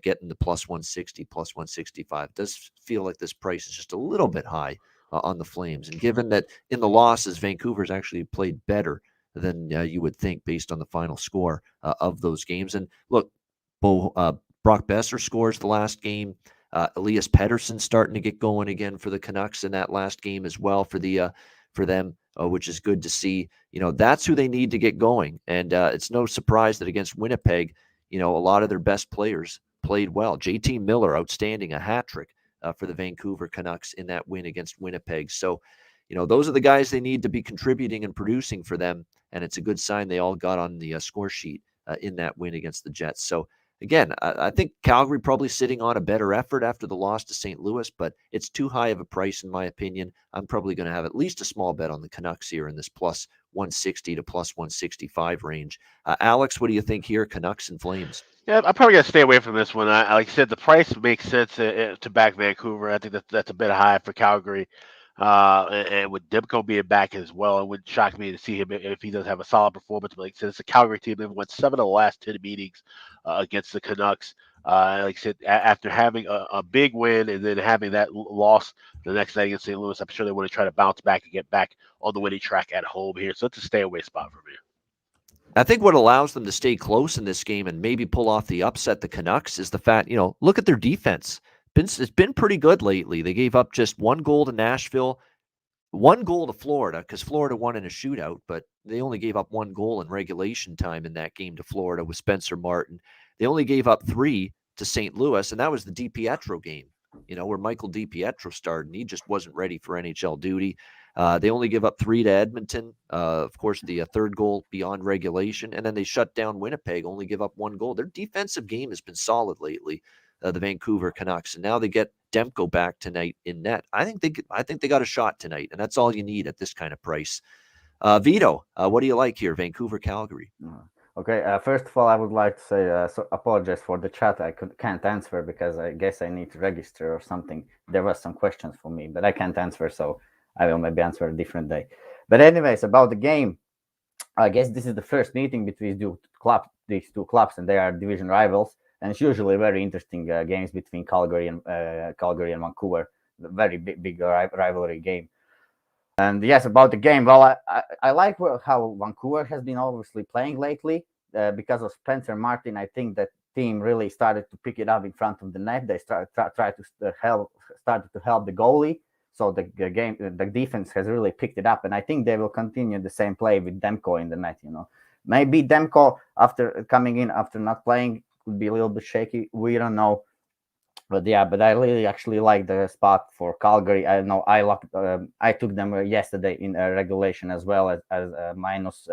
getting the plus 160, plus 165. It does feel like this price is just a little bit high on the Flames. And given that in the losses, Vancouver's actually played better than you would think based on the final score of those games. And look, Brock Besser scores the last game. Elias Pettersson starting to get going again for the Canucks in that last game as well for them, which is good to see. That's who they need to get going. And it's no surprise that against Winnipeg, a lot of their best players played well. JT Miller, outstanding, a hat trick for the Vancouver Canucks in that win against Winnipeg. So, those are the guys they need to be contributing and producing for them. And it's a good sign they all got on the score sheet in that win against the Jets. So, again, I think Calgary probably sitting on a better effort after the loss to St. Louis, but it's too high of a price in my opinion. I'm probably going to have at least a small bet on the Canucks here in this plus 160 to plus 165 range. Alex, what do you think here, Canucks and Flames? Yeah, I'm probably gonna stay away from this one. Like I said, the price makes sense to back Vancouver. I think that's a bit high for Calgary. And with Demko being back as well, it would shock me to see him if he does have a solid performance. But like I said, it's a Calgary team. They've won 7 of the last 10 meetings against the Canucks. Like I said, after having a big win and then having that loss the next night against St. Louis, I'm sure they want to try to bounce back and get back on the winning track at home here. So it's a stay away spot for me. I think what allows them to stay close in this game and maybe pull off the upset, the Canucks, is the fact, look at their defense. It's been pretty good lately. They gave up just 1 goal to Nashville, 1 goal to Florida, because Florida won in a shootout, but they only gave up 1 goal in regulation time in that game to Florida with Spencer Martin. They only gave up 3 to St. Louis, and that was the DiPietro game, where Michael DiPietro started, and he just wasn't ready for NHL duty. They only give up 3 to Edmonton. Of course, the third goal beyond regulation, and then they shut down Winnipeg, only give up 1 goal. Their defensive game has been solid lately, the Vancouver Canucks, and now they get Demko back tonight in net. I think they got a shot tonight, and that's all you need at this kind of price. Vito, what do you like here, Vancouver, Calgary? Okay, first of all, I would like to say apologize for the chat. I can't answer because I guess I need to register or something. There was some questions for me, but I can't answer, so I will maybe answer a different day. But anyways, about the game, I guess this is the first meeting between these two clubs, and they are division rivals. And it's usually very interesting games between Calgary and Vancouver. Very big rivalry game. And yes, about the game, well, I like how Vancouver has been obviously playing lately because of Spencer Martin. I think that team really started to pick it up in front of the net. They started to help the goalie. So the defense has really picked it up, and I think they will continue the same play with Demko in the net. Maybe Demko after coming in after not playing could be a little bit shaky. We don't know, but yeah. But I really actually like the spot for Calgary. I know I took them yesterday in regulation as well as minus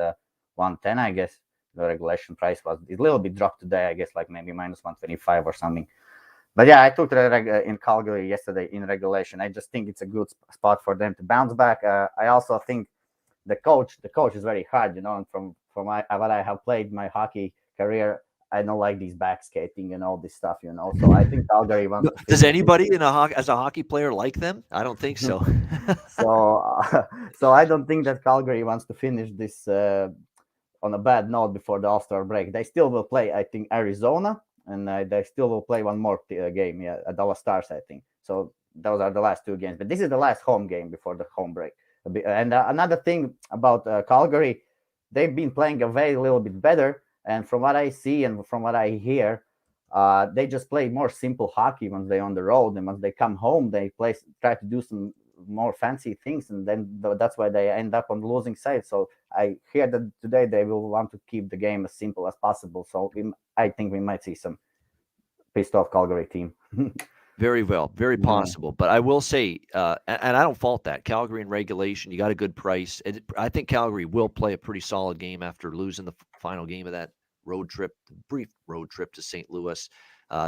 110. I guess the regulation price was a little bit dropped today. I guess like maybe minus 125 or something. But yeah, I took in Calgary yesterday in regulation. I just think it's a good spot for them to bounce back. I also think the coach is very hard, and from what I have played my hockey career, I don't like these back skating and all this stuff. So I think Calgary wants to Does finish this. anybody as a hockey player like them? I don't think so. So, so I don't think that Calgary wants to finish this on a bad note before the All-Star break. They still will play, I think, Arizona, and they still will play one more game, at Dallas Stars, I think. So those are the last two games. But this is the last home game before the home break. And another thing about Calgary, they've been playing a very little bit better. And from what I see and from what I hear, they just play more simple hockey once they're on the road, and once they come home, they try to do some more fancy things, and then that's why they end up on the losing side. So I hear that today they will want to keep the game as simple as possible. So I think we might see some pissed off Calgary team. Very well, very possible. But I will say, and I don't fault that. Calgary in regulation, you got a good price. I think Calgary will play a pretty solid game after losing the final game of that brief road trip to St. Louis.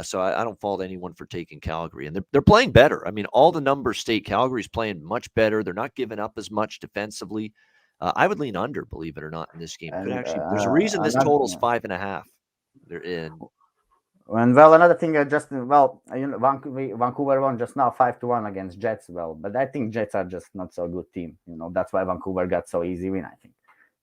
So I don't fault anyone for taking Calgary. And they're playing better. I mean, all the numbers state Calgary's playing much better. They're not giving up as much defensively. I would lean under, believe it or not, in this game. And There's a reason this total's 5.5. They're in. And another thing, Vancouver won just now 5-1 against Jets. But I think Jets are just not so good team. That's why Vancouver got so easy win. I think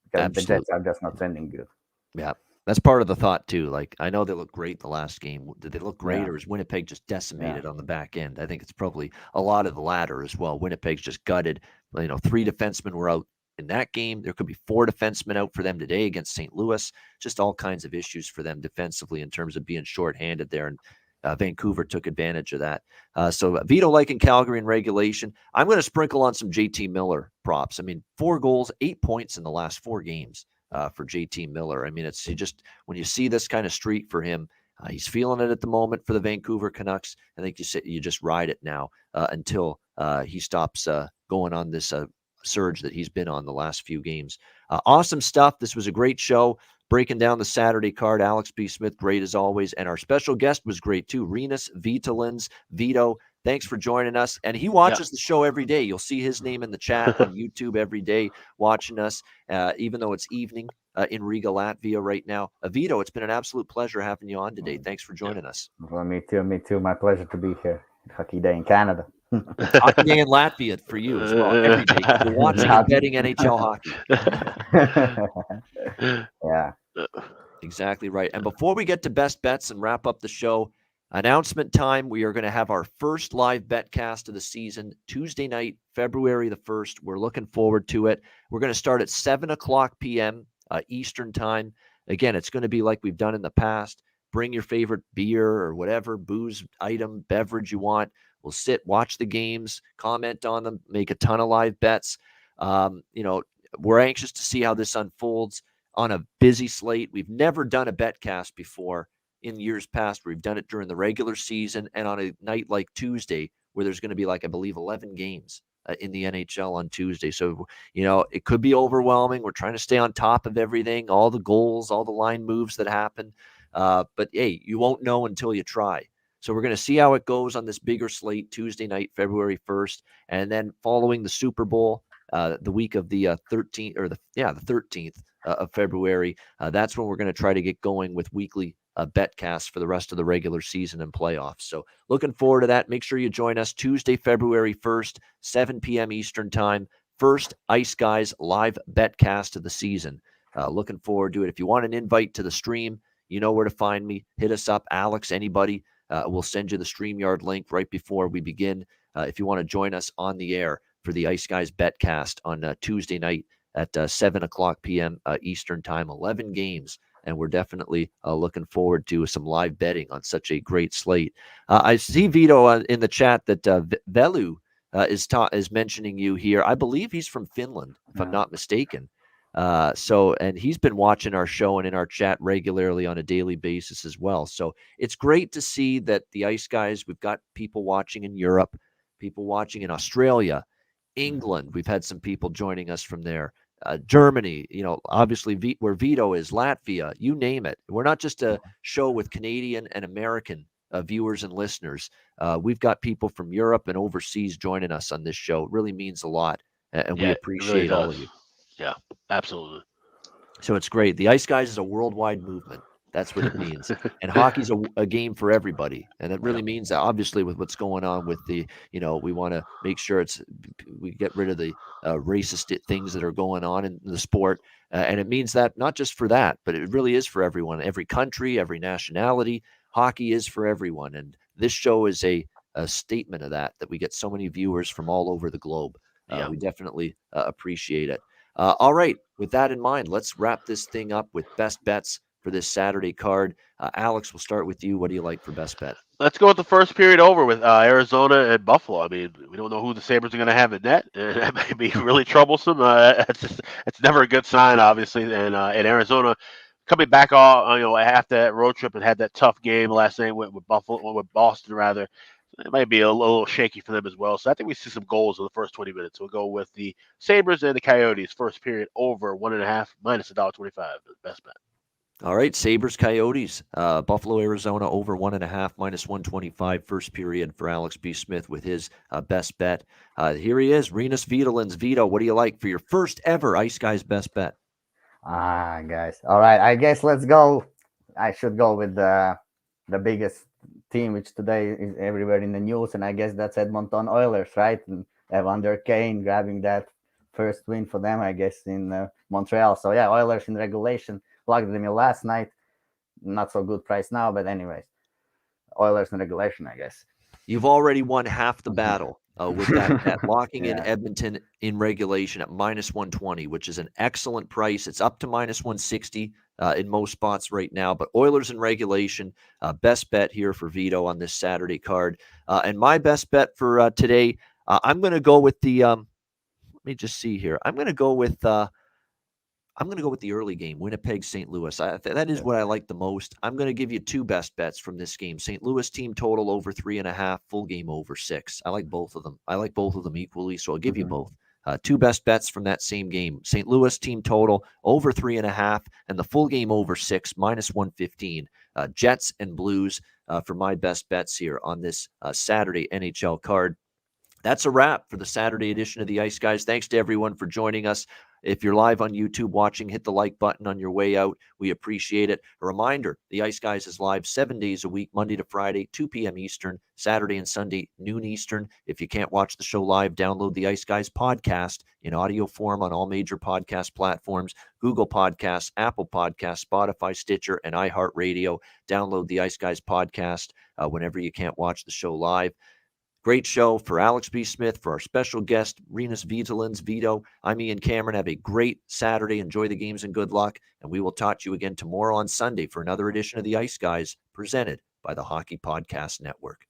because Absolutely. the Jets are just not trending good. Yeah, that's part of the thought too. Like, I know they look great the last game. Did they look great, or is Winnipeg just decimated on the back end? I think it's probably a lot of the latter as well. Winnipeg's just gutted. 3 defensemen were out in that game. There could be 4 defensemen out for them today against St. Louis. Just all kinds of issues for them defensively in terms of being shorthanded there. And Vancouver took advantage of that. So Vito liking Calgary in regulation. I'm going to sprinkle on some JT Miller props. I mean, 4 goals, 8 points in the last 4 games for JT Miller. I mean, it's just when you see this kind of streak for him, he's feeling it at the moment for the Vancouver Canucks. I think you just ride it now until he stops going on this surge that he's been on the last few games. Awesome stuff. This was a great show. Breaking down the Saturday card. Alex B. Smith, great as always. And our special guest was great too. Renus Vitalins. Vito, thanks for joining us. And he watches the show every day. You'll see his name in the chat on YouTube every day watching us, even though it's evening in Riga, Latvia right now. Vito, it's been an absolute pleasure having you on today. Thanks for joining us. Well, me too. My pleasure to be here. Hockey Day in Canada. Hockey Day in Latvia for you as well. Every day. You're watching and betting NHL hockey. Yeah. Exactly right. And before we get to best bets and wrap up the show, announcement time. We are going to have our first live betcast of the season Tuesday night, February the 1st. We're looking forward to it. We're going to start at 7:00 p.m. Eastern time. Again, it's going to be like we've done in the past. Bring your favorite beer or whatever booze item, beverage you want. We'll sit, watch the games, comment on them, make a ton of live bets. We're anxious to see how this unfolds on a busy slate. We've never done a betcast before in years past. We've done it during the regular season and on a night like Tuesday where there's going to be, I believe, 11 games in the NHL on Tuesday. So, it could be overwhelming. We're trying to stay on top of everything, all the goals, all the line moves that happen. But, hey, you won't know until you try. So we're going to see how it goes on this bigger slate Tuesday night, February 1st. And then following the Super Bowl, the week of the 13th or the 13th of February, that's when we're going to try to get going with weekly betcasts for the rest of the regular season and playoffs. So looking forward to that. Make sure you join us Tuesday, February 1st, 7 p.m. Eastern time. First Ice Guys live betcast of the season. Looking forward to it. If you want an invite to the stream, you know where to find me. Hit us up, Alex, anybody. We'll send you the StreamYard link right before we begin. If you want to join us on the air for the Ice Guys betcast on Tuesday night at 7:00 p.m. Eastern time, 11 games. And we're definitely looking forward to some live betting on such a great slate. I see Vito in the chat that Velu is mentioning you here. I believe he's from Finland, if I'm not mistaken. And he's been watching our show and in our chat regularly on a daily basis as well. So it's great to see that the Ice Guys, we've got people watching in Europe, people watching in Australia, England. We've had some people joining us from there. Germany, obviously where Vito is, Latvia, you name it. We're not just a show with Canadian and American viewers and listeners. We've got people from Europe and overseas joining us on this show. It really means a lot, and we appreciate all of you. Yeah, absolutely. So it's great. The Ice Guys is a worldwide movement. That's what it means. And hockey's a game for everybody. And it really means that, obviously, with what's going on with the, we want to make sure we get rid of the racist things that are going on in the sport. And it means that not just for that, but it really is for everyone, every country, every nationality. Hockey is for everyone. And this show is a statement of that we get so many viewers from all over the globe. We definitely appreciate it. All right. With that in mind, let's wrap this thing up with best bets for this Saturday card. Alex, we'll start with you. What do you like for best bet? Let's go with the first period over with Arizona and Buffalo. I mean, we don't know who the Sabres are going to have in net. That may be really troublesome. It's never a good sign, obviously. And Arizona coming back after that road trip and had that tough game last night with Boston rather. It might be a little shaky for them as well. So I think we see some goals in the first 20 minutes. We'll go with the Sabres and the Coyotes first period over 1.5 minus $1.25. Best bet. All right, Sabres, Coyotes, Buffalo, Arizona over 1.5 minus 125 first period for Alex B. Smith with his best bet. Here he is, Rinus Vitolin's. Vito, what do you like for your first ever Ice Guys best bet? Guys. All right, I guess let's go. I should go with the biggest team, which today is everywhere in the news, and I guess that's Edmonton Oilers, right? And Evander Kane grabbing that first win for them, I guess, in Montreal. So yeah, Oilers in regulation. Plugged them in last night. Not so good price now, but anyways, Oilers in regulation, I guess. You've already won half the battle with that bet. Locking in Edmonton in regulation at minus 120, which is an excellent price. It's up to minus 160 in most spots right now. But Oilers in regulation, best bet here for Vito on this Saturday card. And my best bet for today, I'm going to go with the. Let me just see here. I'm going to go with the early game, Winnipeg, St. Louis. That is what I like the most. I'm going to give you two best bets from this game. St. Louis team total over 3.5, full game over 6. I like both of them. I like both of them equally, so I'll give you both. Two best bets from that same game. St. Louis team total over 3.5 and the full game over 6, minus 115. Jets and Blues for my best bets here on this Saturday NHL card. That's a wrap for the Saturday edition of the Ice Guys. Thanks to everyone for joining us. If you're live on YouTube watching, hit the like button on your way out. We appreciate it. A reminder, the Ice Guys is live 7 days a week, Monday to Friday, 2 p.m. Eastern, Saturday and Sunday, noon Eastern. If you can't watch the show live, download the Ice Guys podcast in audio form on all major podcast platforms, Google Podcasts, Apple Podcasts, Spotify, Stitcher, and iHeartRadio. Download the Ice Guys podcast whenever you can't watch the show live. Great show for Alex B. Smith, for our special guest, Rinus Vitolin's. Vito. I'm Ian Cameron. Have a great Saturday. Enjoy the games and good luck. And we will talk to you again tomorrow on Sunday for another edition of the Ice Guys, presented by the Hockey Podcast Network.